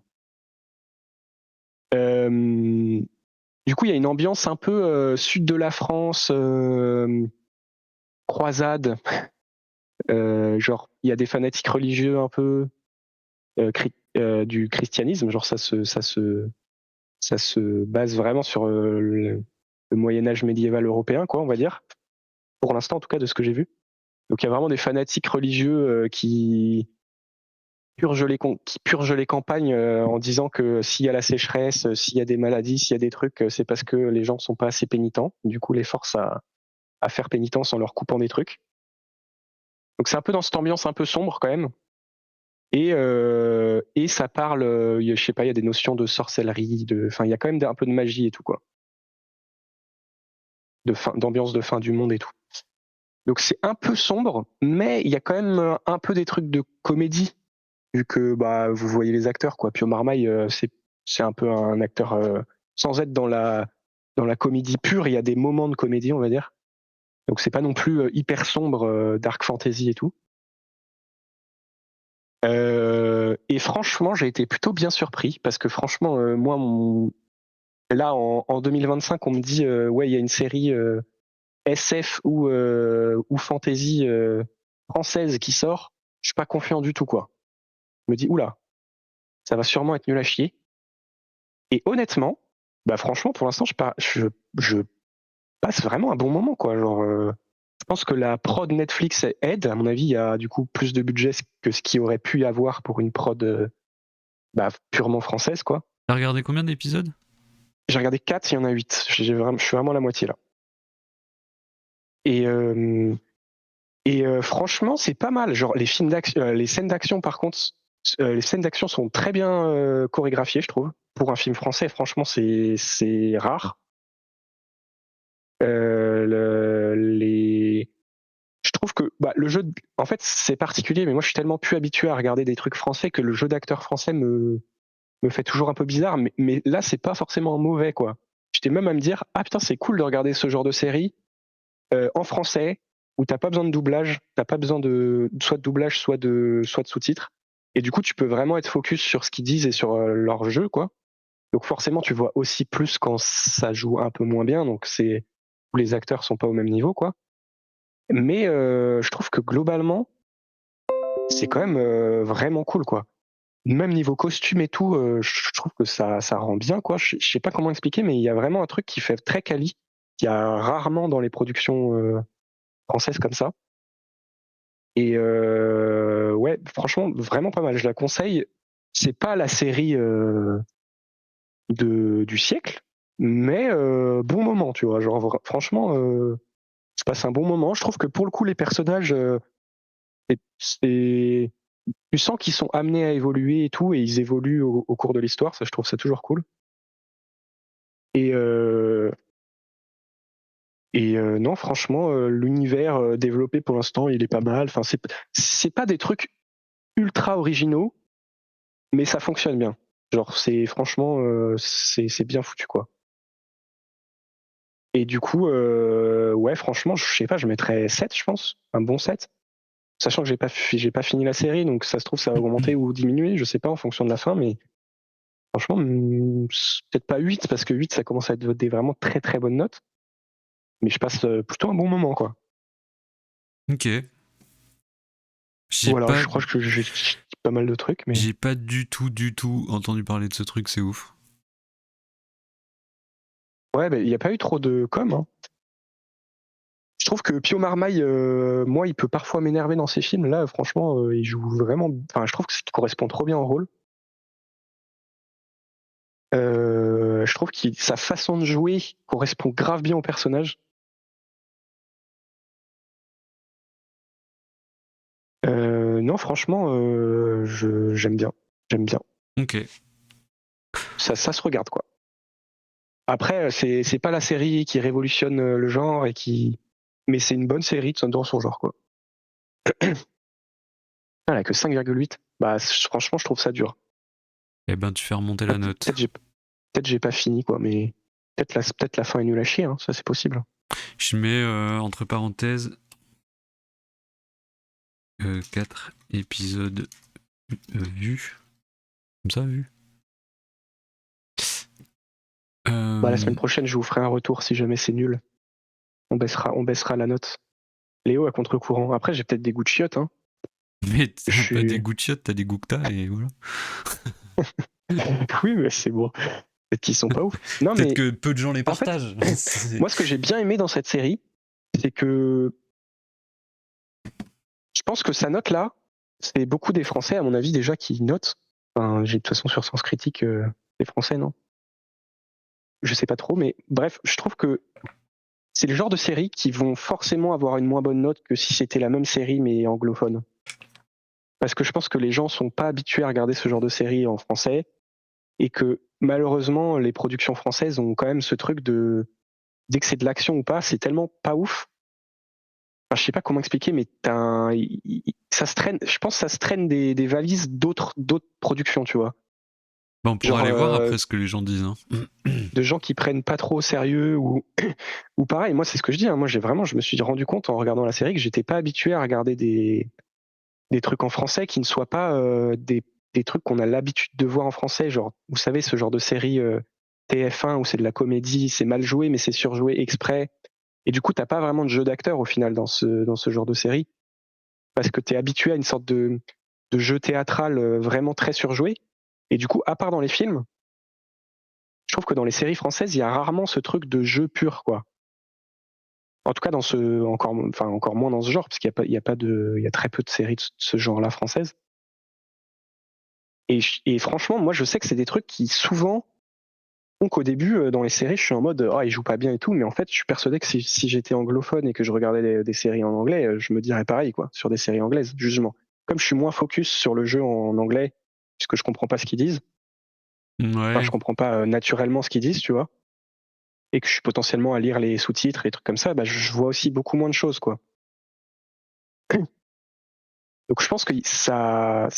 Du coup, il y a une ambiance un peu sud de la France, croisade. Genre, il y a des fanatiques religieux un peu du christianisme. Genre, ça se base vraiment sur le Moyen Âge médiéval européen, quoi, on va dire. Pour l'instant, en tout cas, de ce que j'ai vu. Donc, il y a vraiment des fanatiques religieux qui purgent les campagnes en disant que s'il y a la sécheresse, s'il y a des maladies, s'il y a des trucs, c'est parce que les gens sont pas assez pénitents. Du coup, les forces à faire pénitence en leur coupant des trucs. Donc c'est un peu dans cette ambiance un peu sombre quand même. Et ça parle, je sais pas, il y a des notions de sorcellerie, enfin il y a quand même un peu de magie et tout quoi, d'ambiance de fin du monde et tout. Donc c'est un peu sombre, mais il y a quand même un peu des trucs de comédie vu que bah vous voyez les acteurs quoi. Pio Marmaille c'est un peu un acteur sans être dans dans la comédie pure. Il y a des moments de comédie, on va dire. Donc c'est pas non plus hyper sombre, dark fantasy et tout. Et franchement, j'ai été plutôt bien surpris parce que franchement, moi, là en 2025, on me dit ouais, il y a une série SF ou fantasy française qui sort. Je suis pas confiant du tout, quoi. Je me dis oula, ça va sûrement être nul à chier. Et honnêtement, bah franchement, pour l'instant, je passe vraiment un bon moment, quoi. Genre, je pense que la prod Netflix aide. À mon avis, il y a du coup plus de budget que ce qu'il aurait pu y avoir pour une prod purement française, quoi. T'as regardé combien d'épisodes? J'ai regardé 4, il y en a 8. Je suis vraiment à la moitié là. Et franchement, c'est pas mal. Genre les films d'action, les scènes d'action, par contre, les scènes d'action sont très bien chorégraphiées, je trouve. Pour un film français, franchement, c'est rare. Je trouve que le jeu, en fait, c'est particulier, mais moi, je suis tellement plus habitué à regarder des trucs français que le jeu d'acteur français me fait toujours un peu bizarre. Mais là, c'est pas forcément mauvais, quoi. J'étais même à me dire, ah putain, c'est cool de regarder ce genre de série en français où t'as pas besoin de doublage, t'as pas besoin de soit de doublage, soit de sous-titres. Et du coup, tu peux vraiment être focus sur ce qu'ils disent et sur leur jeu, quoi. Donc forcément, tu vois aussi plus quand ça joue un peu moins bien. Donc où les acteurs sont pas au même niveau, quoi. Mais je trouve que globalement, c'est quand même vraiment cool, quoi. Même niveau costume et tout, je trouve que ça rend bien, quoi. Je sais pas comment expliquer, mais il y a vraiment un truc qui fait très quali, qu'il y a rarement dans les productions françaises comme ça. Et ouais, franchement, vraiment pas mal. Je la conseille. C'est pas la série du siècle, mais bon moment, tu vois. Genre, franchement, je passe un bon moment. Je trouve que pour le coup, les personnages, tu sens qu'ils sont amenés à évoluer et tout, et ils évoluent au cours de l'histoire. Ça, je trouve ça toujours cool. Et non, franchement, l'univers développé pour l'instant, il est pas mal. Enfin, c'est pas des trucs ultra originaux, mais ça fonctionne bien. Genre, franchement, c'est bien foutu, quoi. Et du coup, ouais, franchement, je sais pas, je mettrais 7, je pense, un bon 7. Sachant que j'ai pas fini la série, donc ça se trouve, ça va augmenter ou diminuer, je sais pas, en fonction de la fin, mais franchement, peut-être pas 8, parce que 8, ça commence à être des vraiment très très bonnes notes. Mais je passe plutôt un bon moment, quoi. Ok. Voilà, je crois que j'ai pas mal de trucs, mais. J'ai pas du tout entendu parler de ce truc, c'est ouf. Ouais, il n'y a pas eu trop de com, hein. Je trouve que Pio Marmaille, moi, il peut parfois m'énerver dans ses films. Là, franchement, il joue vraiment. Enfin, je trouve que qu'il correspond trop bien au rôle. Je trouve que sa façon de jouer correspond grave bien au personnage. Non, franchement, j'aime bien. J'aime bien. Ok. Ça se regarde, quoi. Après, c'est pas la série qui révolutionne le genre mais c'est une bonne série dans son genre, quoi. Elle a que 5,8. Franchement, je trouve ça dur. Eh ben, tu fais remonter la note. Peut-être j'ai pas fini, quoi, mais peut-être la fin est nulle à chier, hein, ça c'est possible. Je mets entre parenthèses 4 épisodes vus. Comme ça, vus. La semaine prochaine, je vous ferai un retour si jamais c'est nul. On baissera la note. Léo à contre-courant. Après, j'ai peut-être des goûts de chiottes, hein. Mais t'as pas des goûts de chiottes, t'as des goûts que t'as et voilà. Oui, mais c'est bon. Peut-être qu'ils sont pas ouf. Non, Peut-être mais que peu de gens les en fait, partagent. moi, ce que j'ai bien aimé dans cette série, c'est que je pense que sa note là, c'est beaucoup des Français, à mon avis, déjà qui notent. Enfin, j'ai de toute façon sur Sens Critique des Français, non? Je sais pas trop, mais bref, je trouve que c'est le genre de série qui vont forcément avoir une moins bonne note que si c'était la même série mais anglophone. Parce que je pense que les gens sont pas habitués à regarder ce genre de série en français et que malheureusement les productions françaises ont quand même ce truc de dès que c'est de l'action ou pas, c'est tellement pas ouf. Enfin, je sais pas comment expliquer, mais ça se traîne. Je pense que ça se traîne des valises d'autres productions, tu vois. Bah, on pourra Genre aller voir après ce que les gens disent. Hein. de gens qui prennent pas trop au sérieux ou ou pareil. Moi, c'est ce que je dis. Hein, moi, je me suis rendu compte en regardant la série que j'étais pas habitué à regarder des trucs en français qui ne soient pas des trucs qu'on a l'habitude de voir en français. Genre, vous savez, ce genre de série TF1 où c'est de la comédie, c'est mal joué, mais c'est surjoué exprès. Et du coup, t'as pas vraiment de jeu d'acteur au final dans ce genre de série parce que tu es habitué à une sorte de jeu théâtral vraiment très surjoué. Et du coup, à part dans les films, je trouve que dans les séries françaises, il y a rarement ce truc de jeu pur, quoi. En tout cas, encore moins dans ce genre, parce qu'il y a très peu de séries de ce genre-là françaises. Et franchement, moi, je sais que c'est des trucs qui souvent font qu'au début, dans les séries, je suis en mode, ils jouent pas bien et tout, mais en fait, je suis persuadé que si j'étais anglophone et que je regardais des séries en anglais, je me dirais pareil, quoi, sur des séries anglaises, justement. Comme je suis moins focus sur le jeu en anglais, puisque je comprends pas ce qu'ils disent, enfin, Ouais. je comprends pas naturellement ce qu'ils disent, tu vois, et que je suis potentiellement à lire les sous-titres et des trucs comme ça, bah, je vois aussi beaucoup moins de choses, quoi. Donc je pense que ça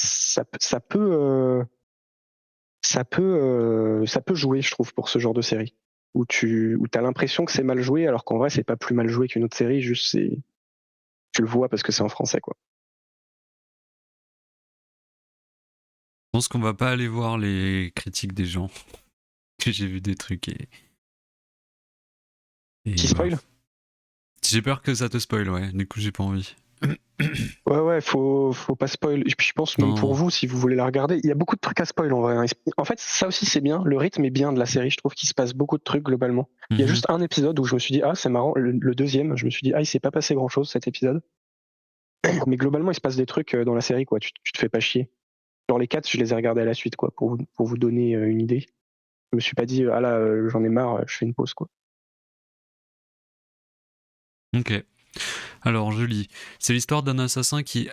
peut jouer, je trouve, pour ce genre de série où où t'as l'impression que c'est mal joué, alors qu'en vrai c'est pas plus mal joué qu'une autre série, juste tu le vois parce que c'est en français, quoi. Je pense qu'on va pas aller voir les critiques des gens. Que j'ai vu des trucs Qui et voilà. spoil? J'ai peur que ça te spoil, ouais. Du coup, j'ai pas envie. Ouais, faut pas spoil. Et puis je pense même pour Non. vous, si vous voulez la regarder, il y a beaucoup de trucs à spoil en vrai. Hein. En fait, ça aussi c'est bien, le rythme est bien de la série, je trouve qu'il se passe beaucoup de trucs globalement. Il y a Mhm. juste un épisode où je me suis dit, ah c'est marrant, le deuxième, je me suis dit, ah il s'est pas passé grand chose cet épisode. Mais globalement, il se passe des trucs dans la série, quoi. Tu te fais pas chier. Genre les 4, je les ai regardés à la suite, quoi, pour vous donner une idée. Je me suis pas dit, ah là, j'en ai marre, je fais une pause, quoi. Ok. Alors, je lis. C'est l'histoire d'un assassin qui,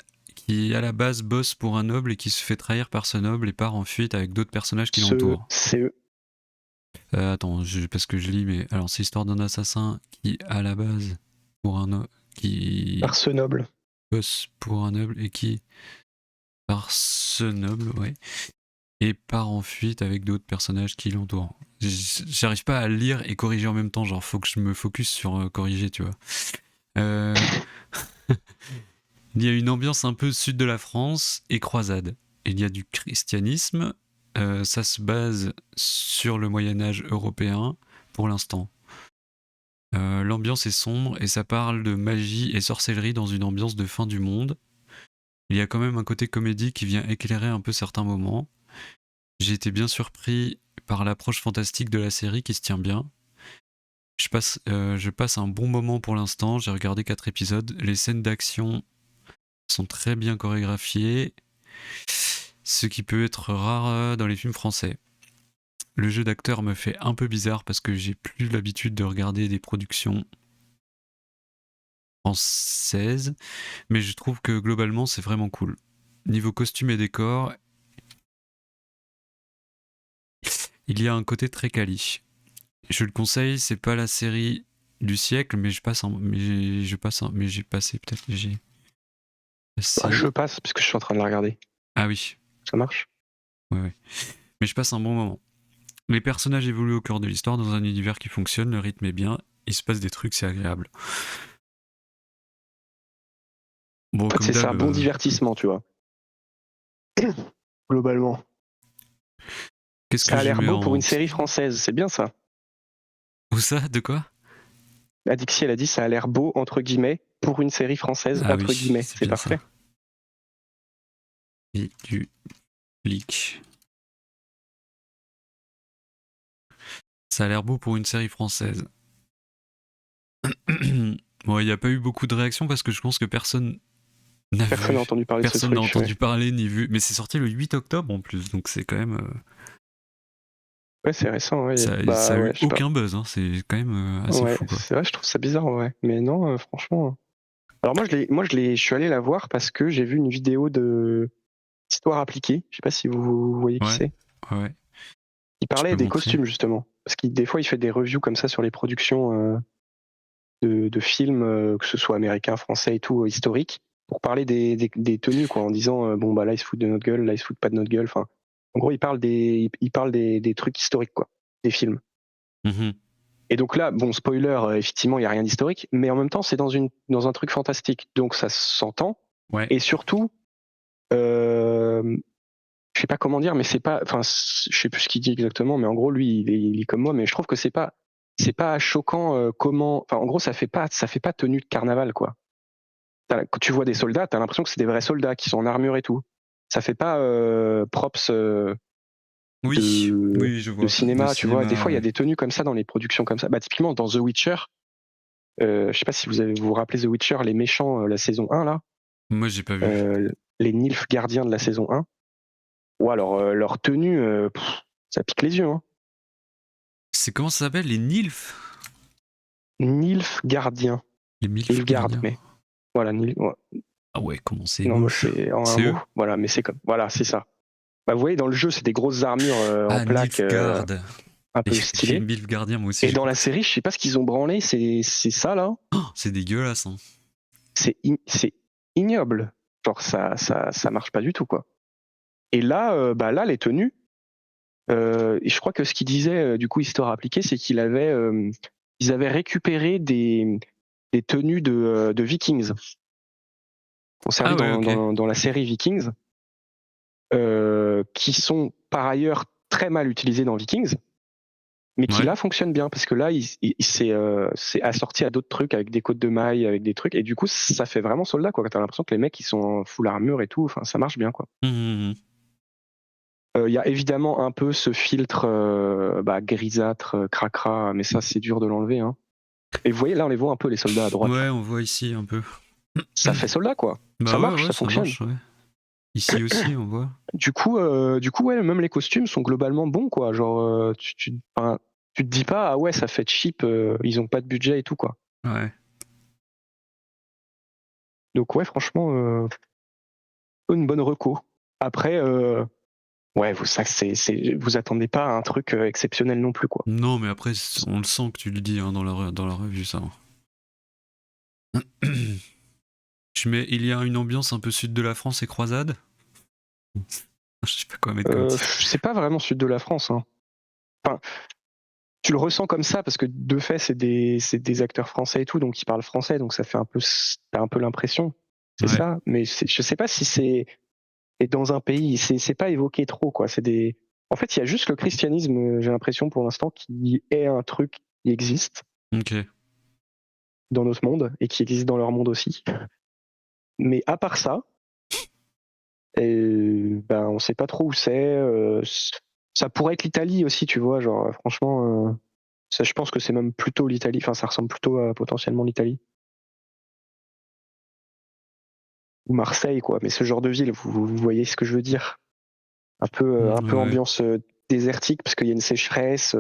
à la base, bosse pour un noble et qui se fait trahir par ce noble et part en fuite avec d'autres personnages qui l'entourent. C'est eux. Attends, parce que je lis, mais alors, c'est l'histoire d'un assassin qui, à la base, pour un noble, qui Par ce noble. bosse pour un noble et qui, par ce noble, ouais, et part en fuite avec d'autres personnages qui l'entourent. J'arrive pas à lire et corriger en même temps, genre, faut que je me focus sur corriger, tu vois. Euh... Il y a une ambiance un peu sud de la France et croisade. Il y a du christianisme, ça se base sur le Moyen-Âge européen pour l'instant. L'ambiance est sombre et ça parle de magie et sorcellerie dans une ambiance de fin du monde. Il y a quand même un côté comédie qui vient éclairer un peu certains moments. J'ai été bien surpris par l'approche fantastique de la série qui se tient bien. Je passe un bon moment pour l'instant, j'ai regardé 4 épisodes. Les scènes d'action sont très bien chorégraphiées, ce qui peut être rare dans les films français. Le jeu d'acteur me fait un peu bizarre parce que j'ai plus l'habitude de regarder des productions françaises, mais je trouve que globalement c'est vraiment cool. Niveau costume et décor, il y a un côté très quali. Je le conseille, c'est pas la série du siècle, mais mais j'ai passé peut-être j'ai Bah, passé. je passe parce que je suis en train de la regarder. Ah oui, Ça marche? ouais. Mais je passe un bon moment. Les personnages évoluent au cœur de l'histoire dans un univers qui fonctionne, le rythme est bien, il se passe des trucs, c'est agréable. Bon, En fait, comme c'est d'hab, ça, bon divertissement, tu vois. Globalement. qu'est-ce que Ça a je l'air mets beau pour en. une série française, c'est bien ça. Où ça? De quoi? Adixie, elle a dit ça a l'air beau, entre guillemets, pour une série française, Ah entre oui, guillemets. c'est C'est bien ça. parfait. Et du leak. Ça a l'air beau pour une série française. Bon, il n'y a pas eu beaucoup de réactions parce que je pense que personne n'a Personne n'a vu. entendu parler de ce Personne n'a truc. Ouais, entendu parler ni vu. Mais c'est sorti le 8 octobre en plus, donc c'est quand même. ouais c'est récent, ouais. Ça Bah a ouais, eu je sais pas. aucun buzz, hein. C'est quand même assez Ouais, fou quoi. c'est vrai, je trouve ça bizarre, ouais. Mais non, franchement. Alors je suis allé la voir parce que j'ai vu une vidéo de Histoire appliquée. Je sais pas si vous voyez qui Ouais, c'est. ouais. Il Tu parlait peux des montrer. costumes justement, parce qu'il des fois il fait des reviews comme ça sur les productions de films, que ce soit américains, français et tout, historiques, pour parler des tenues quoi, en disant bon bah là ils se foutent de notre gueule, là ils se foutent pas de notre gueule. Enfin En gros, il parle des trucs historiques, quoi, des films. Mhm. Et donc là, bon, spoiler, effectivement, il n'y a rien d'historique, mais en même temps, c'est dans un truc fantastique, donc ça s'entend. Ouais. Et surtout, je sais pas comment dire, mais c'est pas, enfin, je sais plus ce qu'il dit exactement, mais en gros, lui, il est comme moi, mais je trouve que c'est pas choquant comment, enfin, en gros, ça fait pas tenue de carnaval, quoi. Quand tu vois des soldats, t'as l'impression que c'est des vrais soldats qui sont en armure et tout. Ça fait pas props Oui, de oui, je de vois. De cinéma, tu vois. Des cinéma, fois, il y a ouais. des tenues comme ça dans les productions comme ça. Bah, typiquement dans The Witcher, je sais pas si vous vous rappelez The Witcher, les méchants, la saison 1 là, Moi, j'ai pas vu. euh, les Nilfs gardiens de la saison 1. Ou alors leur tenue, ça pique les yeux, hein. C'est comment ça s'appelle? Les Nilfs? Nilfs gardiens, Les Milf Nilfgaard, gardiens. mais voilà, ouais. Ah ouais, comment c'est Non, moi moche. c'est en un C'est mot, eux? voilà, mais c'est comme, voilà, c'est ça. Bah, vous voyez, dans le jeu, c'est des grosses armures en Ah, plaques Nilfgaard. un Les, peu les stylées. Milf gardiens, moi aussi, Et j'ai dans la compris ça. série, je sais pas ce qu'ils ont branlé, c'est ça là, Oh, c'est dégueulasse, hein. c'est ignoble. Genre ça marche pas du tout, quoi. Et là, bah là, les tenues, et je crois que ce qu'il disait, du coup, Histoire appliquée, c'est ils avaient récupéré des tenues de Vikings. On servi Ah ouais, ok. dans la série Vikings, qui sont par ailleurs très mal utilisées dans Vikings, mais qui Ouais. là fonctionnent bien parce que là, c'est assorti à d'autres trucs avec des côtes de mailles, avec des trucs, et du coup, ça fait vraiment soldat, quoi. T'as l'impression que les mecs ils sont en full armure et tout. Enfin, ça marche bien, quoi. Mhm. Il y a évidemment un peu ce filtre grisâtre, cracra, mais ça c'est dur de l'enlever, hein. Et vous voyez là, on les voit un peu les soldats à droite là. Ouais, on voit ici un peu. Ça fait soldat, quoi. Ça Bah ouais, marche, ouais, ça ça fonctionne. marche, ouais. Ici aussi, on voit. Du coup, ouais, même les costumes sont globalement bons, quoi. Genre, enfin, tu te dis pas, ah ouais, ça fait cheap, ils ont pas de budget et tout, quoi. Ouais. Donc ouais, franchement, une bonne reco. Après, ouais, vous attendez pas à un truc exceptionnel non plus, quoi. Non, mais après, on le sent que tu le dis hein, dans la revue, ça. Tu mets, il y a une ambiance un peu sud de la France et croisade. Je sais pas quoi mettre comme titre. C'est pas vraiment sud de la France, hein. Enfin, tu le ressens comme ça parce que de fait, c'est des acteurs français et tout, donc ils parlent français, donc ça fait t'as un peu l'impression, c'est Ouais. ça. Mais je sais pas si c'est et dans un pays, c'est pas évoqué trop, quoi. En fait, il y a juste le christianisme, j'ai l'impression pour l'instant, qui est un truc qui existe Ok. dans notre monde et qui existe dans leur monde aussi. Mais à part ça, ben on sait pas trop où c'est. Ça pourrait être l'Italie aussi, tu vois. Genre, franchement, ça, je pense que c'est même plutôt l'Italie. Enfin, ça ressemble plutôt à potentiellement l'Italie ou Marseille, quoi. Mais ce genre de ville, vous voyez ce que je veux dire. Un peu Ouais. ambiance désertique parce qu'il y a une sécheresse.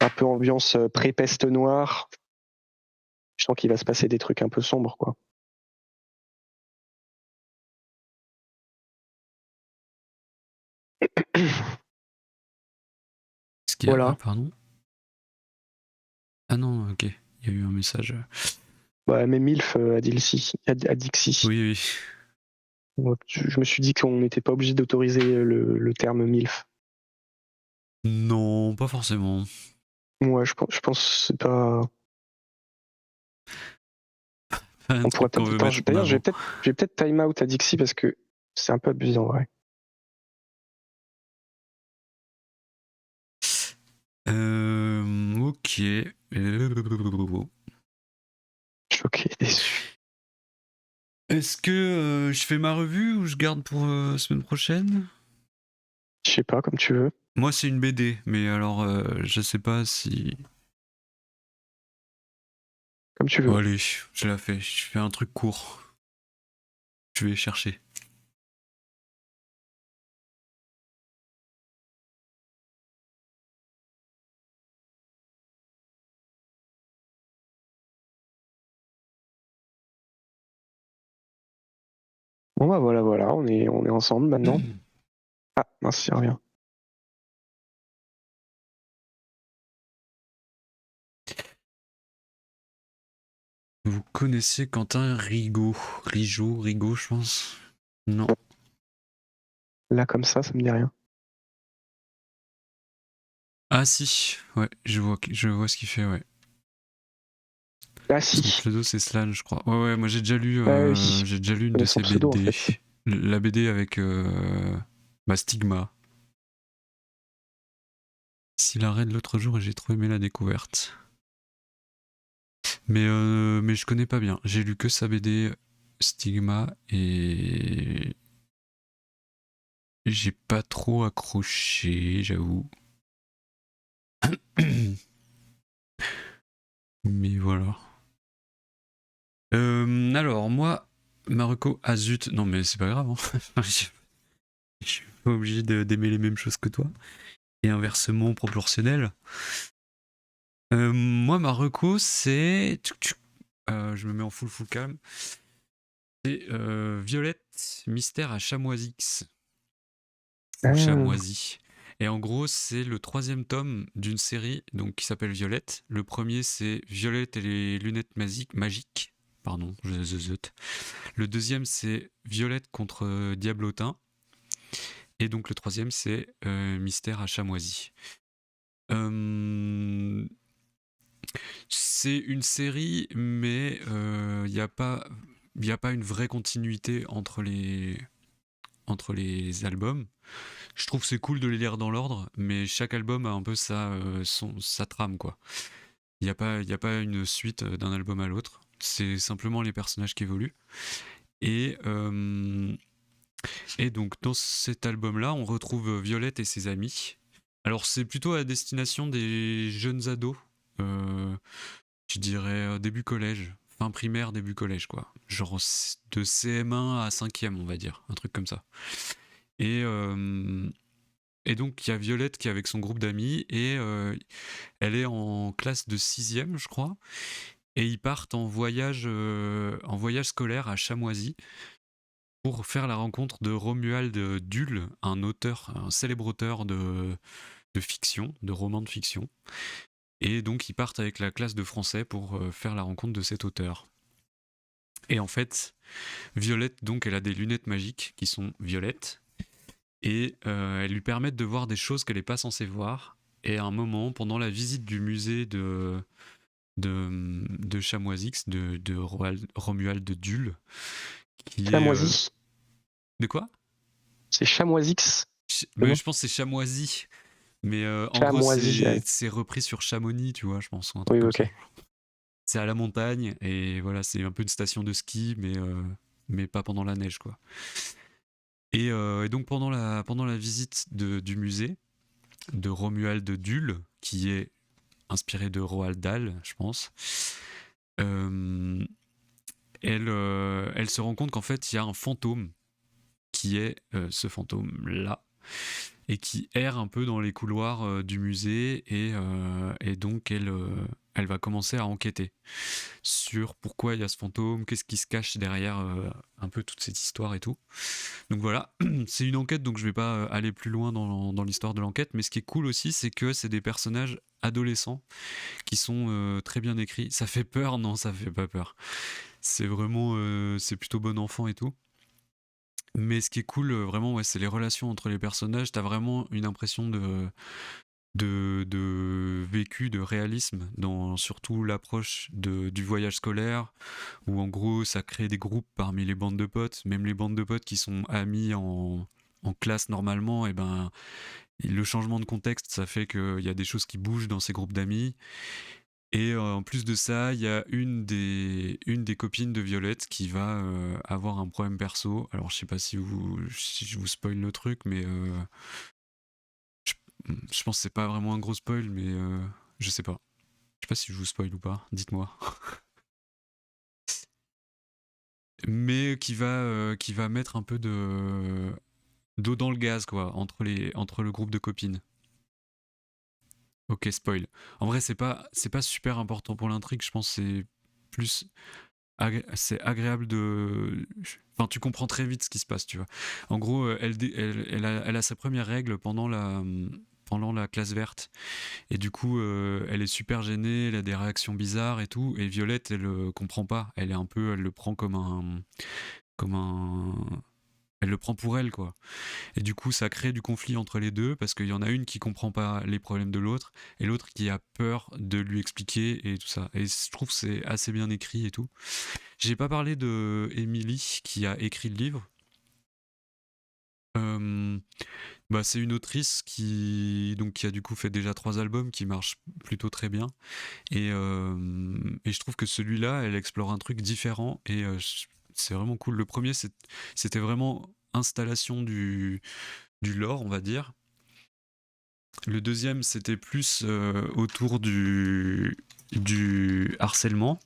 Un peu ambiance pré-peste noire. Je sens qu'il va se passer des trucs un peu sombres, quoi. Est-ce qu'il y a... Ah, Voilà. pardon. Ah non, ok. Il y a eu un message. Ouais, mais MILF à Dixie. Oui, oui. Donc, je me suis dit qu'on n'était pas obligé d'autoriser le terme MILF. Non, pas forcément. Ouais, je pense que c'est pas. Un On pourrait truc qu'on peut-être. veut Attends, mettre en d'ailleurs, je vais avant. peut-être time out à Dixie parce que c'est un peu abusé en vrai. Ok. Choqué, déçu. Est-ce que je fais ma revue ou je garde pour semaine prochaine? Je sais pas, comme tu veux. Moi, c'est une BD, mais alors, je sais pas si. Comme tu Bon, veux. allez, je la fais. Je fais un truc court. Je vais chercher. Bon bah voilà, on est ensemble maintenant. Ah, mince, il revient. Vous connaissez Quentin Rigaud? Rigaud, je pense. Non. Là, comme ça me dit rien. Ah si, ouais, je vois ce qu'il fait, ouais. Ah Son si. pseudo c'est Slan, je crois. Ouais, moi j'ai déjà lu Oui. une Je de connais son ses pseudo, en BD. fait. La BD avec Stigma. S'il arrête l'autre jour et j'ai trop aimé la découverte. Mais je connais pas bien. J'ai lu que sa BD Stigma et j'ai pas trop accroché, j'avoue. Mais voilà. Alors, moi, Marocco, ah zut, non mais c'est pas grave, hein. Je suis pas obligé d'aimer les mêmes choses que toi. Et inversement proportionnel. Moi, Marocco, c'est. Je me mets en full calme. C'est Violette, Mystère à Chamoisix. Ou Ah, Chamoisi. Et en gros, c'est le 3e tome d'une série donc, qui s'appelle Violette. Le premier, c'est Violette et les lunettes magiques. Pardon, je zut. Le deuxième, c'est Violette contre Diablotin. Et donc le troisième, c'est Mystère à Chamoisi. C'est une série, mais il n'y a pas une vraie continuité entre les albums. Je trouve que c'est cool de les lire dans l'ordre, mais chaque album a un peu sa trame, quoi. Il n'y a pas une suite d'un album à l'autre. C'est simplement les personnages qui évoluent. Et, et donc, dans cet album-là, on retrouve Violette et ses amis. Alors, c'est plutôt à destination des jeunes ados. Je dirais début collège. Fin primaire, début collège, quoi. Genre de CM1 à 5e, on va dire. Un truc comme ça. Et, et donc, il y a Violette qui est avec son groupe d'amis et elle est en classe de 6e, je crois. Et ils partent en voyage scolaire à Chamoisy pour faire la rencontre de Romuald Dull, un célèbre auteur de fiction, de romans de fiction. Et donc, ils partent avec la classe de français pour faire la rencontre de cet auteur. Et en fait, Violette, donc, elle a des lunettes magiques qui sont violettes. Et elles lui permettent de voir des choses qu'elle n'est pas censée voir. Et à un moment, pendant la visite du musée de Chamoisix, de Romuald de Dull, qui est... Chamoisi. De quoi? C'est Chamoisix. Mais Non. je pense que c'est Chamoisy. Mais en gros, Chamoisi. Ouais. c'est repris sur Chamonix, tu vois, je pense, ou un truc Oui, comme ok. ça. C'est à la montagne, et voilà, c'est un peu une station de ski, mais pas pendant la neige, quoi. Et donc, pendant la visite du musée de Romuald de Dull, qui est inspiré de Roald Dahl, je pense, elle se rend compte qu'en fait, il y a un fantôme qui est ce fantôme-là, et qui erre un peu dans les couloirs du musée, et donc elle va commencer à enquêter sur pourquoi il y a ce fantôme, qu'est-ce qui se cache derrière un peu toute cette histoire et tout. Donc voilà, c'est une enquête, donc je vais pas aller plus loin dans l'histoire de l'enquête, mais ce qui est cool aussi, c'est que c'est des personnages adolescents qui sont très bien écrits. Ça fait peur? Non, ça fait pas peur. C'est vraiment, c'est plutôt bon enfant et tout. Mais ce qui est cool, vraiment, ouais, c'est les relations entre les personnages. T'as vraiment une impression de vécu, de réalisme dans surtout l'approche du voyage scolaire, où en gros ça crée des groupes parmi les bandes de potes, même les bandes de potes qui sont amis en classe normalement, et ben le changement de contexte ça fait qu'il y a des choses qui bougent dans ces groupes d'amis. Et en plus de ça, il y a une des copines de Violette qui va avoir un problème perso. Alors je sais pas si je vous spoil le truc, mais je, je pense que c'est pas vraiment un gros spoil, mais je sais pas. Je sais pas si je vous spoil ou pas, dites-moi. Mais qui va mettre un peu d'eau dans le gaz, quoi, entre le groupe de copines. Ok, spoil. En vrai, c'est pas super important pour l'intrigue, je pense que c'est plus c'est agréable de. Enfin, tu comprends très vite ce qui se passe, tu vois. En gros, elle a sa première règle pendant la classe verte. Et du coup, elle est super gênée, elle a des réactions bizarres et tout. Et Violette, elle comprend pas. Elle le prend comme un. Comme un. elle le prend pour elle, quoi. Et du coup, ça crée du conflit entre les deux parce qu'il y en a une qui comprend pas les problèmes de l'autre et l'autre qui a peur de lui expliquer et tout ça. Et je trouve que c'est assez bien écrit et tout. J'ai pas parlé de Emily qui a écrit le livre. Bah, c'est une autrice qui a du coup fait déjà 3 albums qui marchent plutôt très bien. Et je trouve que celui-là, elle explore un truc différent et c'est vraiment cool. Le premier, c'était vraiment installation du lore, on va dire. Le deuxième, c'était plus autour du harcèlement.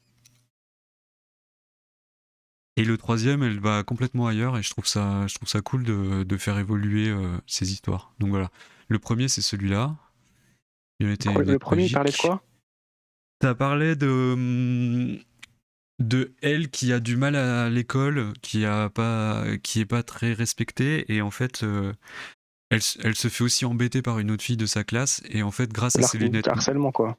Et le troisième, elle va complètement ailleurs et je trouve ça cool de faire évoluer ces histoires. Donc voilà. Le premier, c'est celui-là. Violette et Le note premier, il parlait de magique. quoi? T'as parlé de elle qui a du mal à l'école, qui est pas très respectée et en fait elle se fait aussi embêter par une autre fille de sa classe et en fait grâce à ses lunettes Harcèlement, quoi.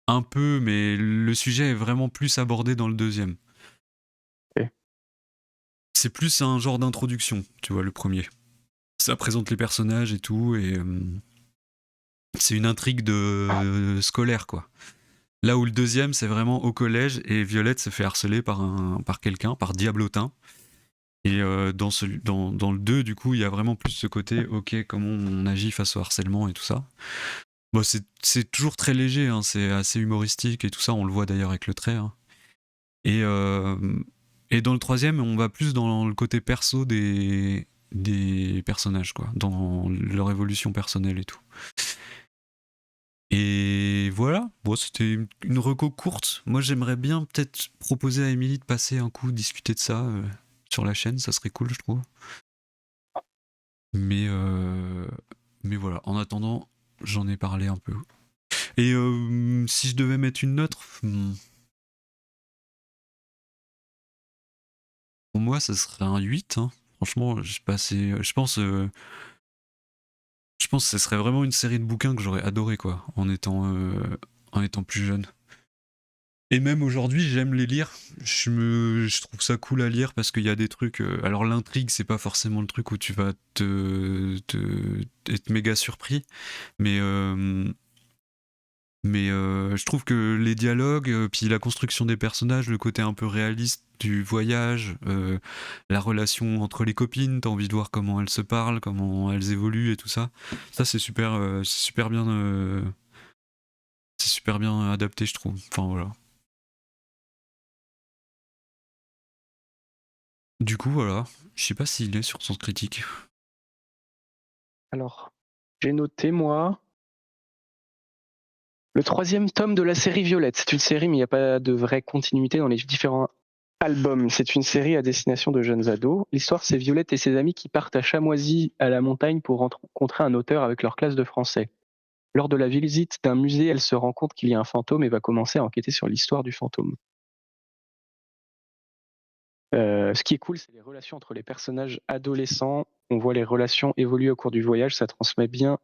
un peu, mais le sujet est vraiment plus abordé dans le deuxième. Ok. C'est plus un genre d'introduction, tu vois, le premier. Ça présente les personnages et tout et c'est une intrigue de scolaire, quoi. Là où le deuxième, c'est vraiment au collège et Violette se fait harceler par quelqu'un, par Diablotin. Et dans le 2, du coup, il y a vraiment plus ce côté, ok, comment on agit face au harcèlement et tout ça. Bon, c'est toujours très léger, hein, c'est assez humoristique et tout ça, on le voit d'ailleurs avec le trait. Hein. Et, et dans le troisième, on va plus dans le côté perso des personnages, quoi, dans leur évolution personnelle et tout. Et voilà, bon, c'était une reco courte. Moi, j'aimerais bien peut-être proposer à Émilie de passer un coup, discuter de ça sur la chaîne, ça serait cool, je trouve. Mais voilà, en attendant, j'en ai parlé un peu. Et si je devais mettre une note, pour moi, ça serait un 8. Hein. Franchement, je pense que ce serait vraiment une série de bouquins que j'aurais adoré, quoi, en étant plus jeune. Et même aujourd'hui, j'aime les lire. Je trouve ça cool à lire parce qu'il y a des trucs. Alors, l'intrigue, c'est pas forcément le truc où tu vas être méga surpris. Mais, je trouve que les dialogues, puis la construction des personnages, le côté un peu réaliste du voyage, la relation entre les copines, t'as envie de voir comment elles se parlent, comment elles évoluent et tout ça. Ça, c'est super bien adapté, je trouve. Enfin, voilà. Du coup, voilà. Je sais pas s'il est sur Sens Critique. Alors, j'ai noté, moi, le 3e tome de la série Violette. C'est une série, mais il n'y a pas de vraie continuité dans les différents albums. C'est une série à destination de jeunes ados. L'histoire, c'est Violette et ses amis qui partent à Chamoisy, à la montagne, pour rencontrer un auteur avec leur classe de français. Lors de la visite d'un musée, elle se rend compte qu'il y a un fantôme et va commencer à enquêter sur l'histoire du fantôme. Ce qui est cool, c'est les relations entre les personnages adolescents. On voit les relations évoluer au cours du voyage. Ça transmet bien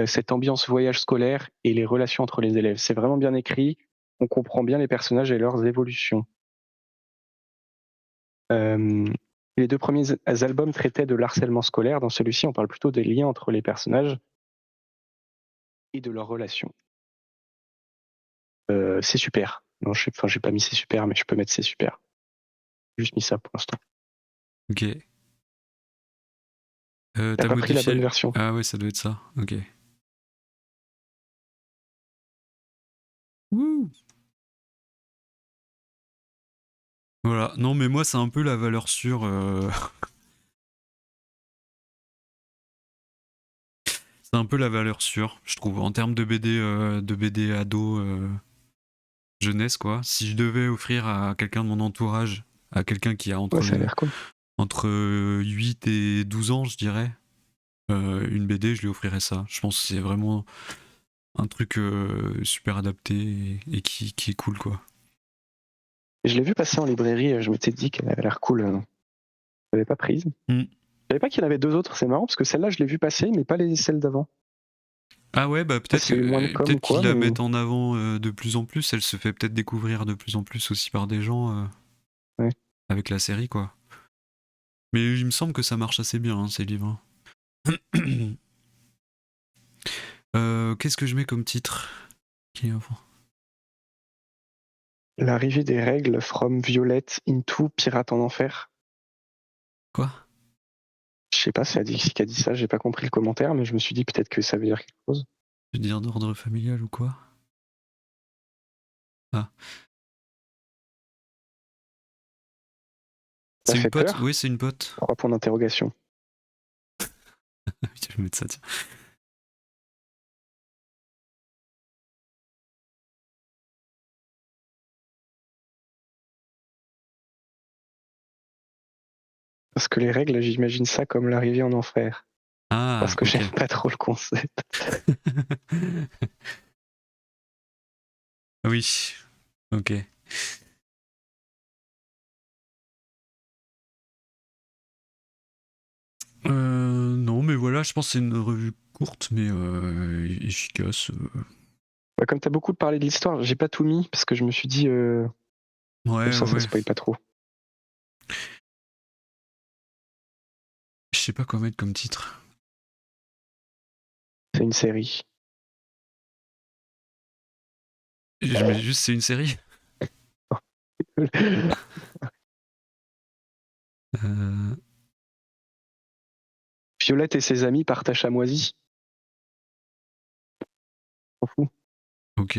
cette ambiance voyage scolaire et les relations entre les élèves. C'est vraiment bien écrit. On comprend bien les personnages et leurs évolutions. Les 2 premiers albums traitaient de l'harcèlement scolaire. Dans celui-ci, on parle plutôt des liens entre les personnages et de leurs relations. C'est super. Non, j'ai pas mis c'est super, mais je peux mettre c'est super. J'ai juste mis ça pour l'instant. Ok. T'as T'as pas pris la bonne modifié. version. Ah ouais, ça doit être ça. Ok. Wouh. Voilà. Non, mais moi, c'est un peu la valeur sûre. C'est un peu la valeur sûre, je trouve, en termes de BD ado jeunesse, quoi. Si je devais offrir à quelqu'un de mon entourage, à quelqu'un qui a Ouais, ça a l'air cool. entre 8 et 12 ans, je dirais, une BD, je lui offrirais ça. Je pense que c'est vraiment un truc super adapté et qui est cool, quoi. Et je l'ai vu passer en librairie, je m'étais dit qu'elle avait l'air cool. Je l'avais pas prise. Je savais pas qu'il y en avait 2 autres, c'est marrant, parce que celle-là, je l'ai vu passer, mais pas celles d'avant. Ah ouais, bah C'est eu moins de com ou quoi, qu'ils la mais... mettent en avant de plus en plus. Elle se fait peut-être découvrir de plus en plus aussi par des gens Ouais. avec la série, quoi. Mais il me semble que ça marche assez bien, hein, ces livres. Qu'est-ce que je mets comme titre? L'arrivée des règles from Violette into Pirate en enfer. Quoi? Je sais pas si qui a dit ça, j'ai pas compris le commentaire, mais je me suis dit peut-être que ça veut dire quelque chose. Je veux dire d'ordre familial ou quoi? Ah. Ça C'est une fait pote? peur? Oui, c'est une pote. 3 points d'interrogation. Je vais mettre ça, tiens. Parce que les règles, j'imagine ça comme l'arrivée en enfer. Parce Ah, que ok. j'aime pas trop le concept. Oui, ok. Non, mais voilà, je pense que c'est une revue courte, mais efficace. Bah, comme t'as beaucoup parlé de l'histoire, j'ai pas tout mis parce que je me suis dit comme Ouais, ça ouais. spoil pas trop. Je sais pas quoi mettre comme titre. C'est une série. Je mets juste c'est une série. Violette et ses amis partent à Chamoisy. On s'en fout. Ok.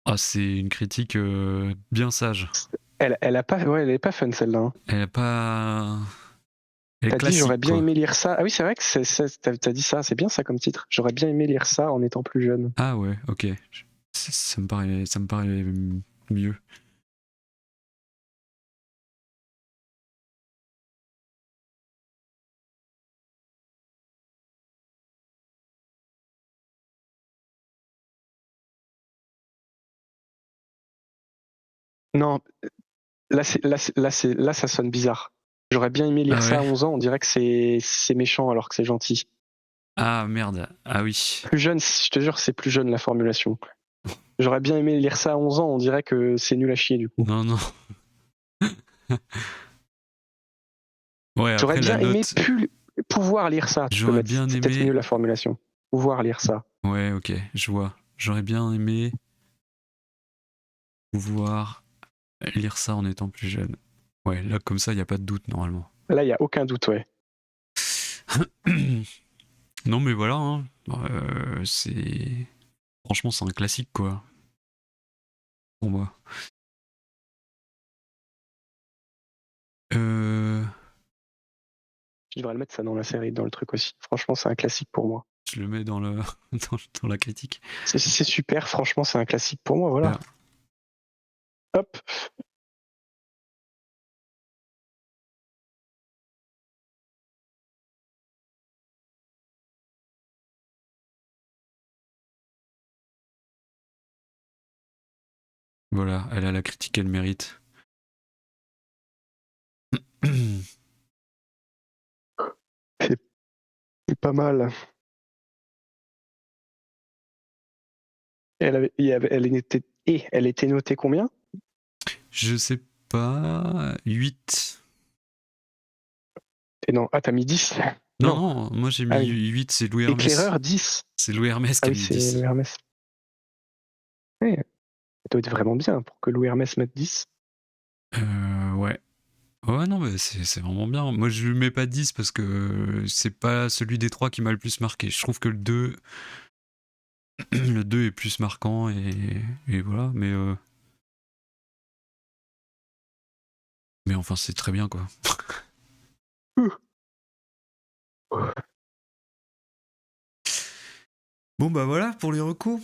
Ah, c'est une critique bien sage. Elle est pas fun celle-là. Hein. Elle est pas. Elle est T'as dit j'aurais classique, bien quoi. aimé lire ça. Ah oui, c'est vrai que t'as dit ça, c'est bien ça comme titre. J'aurais bien aimé lire ça en étant plus jeune. Ah ouais, ok. Ça me paraît mieux. Non, là, ça sonne bizarre. J'aurais bien aimé lire Ah ça ouais. à 11 ans, on dirait que c'est méchant alors que c'est gentil. Ah merde. Ah oui. Plus jeune, je te jure, c'est plus jeune la formulation. J'aurais bien aimé lire ça à 11 ans, on dirait que c'est nul à chier du coup. Non, non. Ouais, J'aurais après la bien aimé note. pouvoir lire ça, tu peux J'aurais mettre, bien c'est peut-être mieux aimé. la formulation. Pouvoir lire ça. Ouais, ok, je vois. J'aurais bien aimé pouvoir lire ça en étant plus jeune. Ouais, là, comme ça, il n'y a pas de doute, normalement. Là, il n'y a aucun doute, ouais. Non, mais voilà, hein. Franchement, c'est un classique, quoi. Pour moi. Je devrais le mettre ça dans la série, dans le truc aussi. Franchement, c'est un classique pour moi. Je le mets dans, dans la critique. C'est super, franchement, c'est un classique pour moi, voilà. Là. Hop. Voilà, elle a la critique qu'elle mérite. C'est pas mal. Elle était notée combien? Je sais pas. 8. Et non, ah, t'as mis 10? Non, Non. non, moi j'ai Ah mis oui. 8, c'est Louis Hermès. Éclaireur, 10. C'est Louis Hermès Ah qui a oui, mis c'est Louis 10. Hermès. Ouais, ça doit être vraiment bien pour que Louis Hermès mette 10. Ouais. Ouais, non, mais c'est vraiment bien. Moi, je lui mets pas 10 parce que c'est pas celui des trois qui m'a le plus marqué. Je trouve que le 2, le 2 est plus marquant et voilà. Mais enfin, c'est très bien, quoi. Bon, bah voilà pour les recours.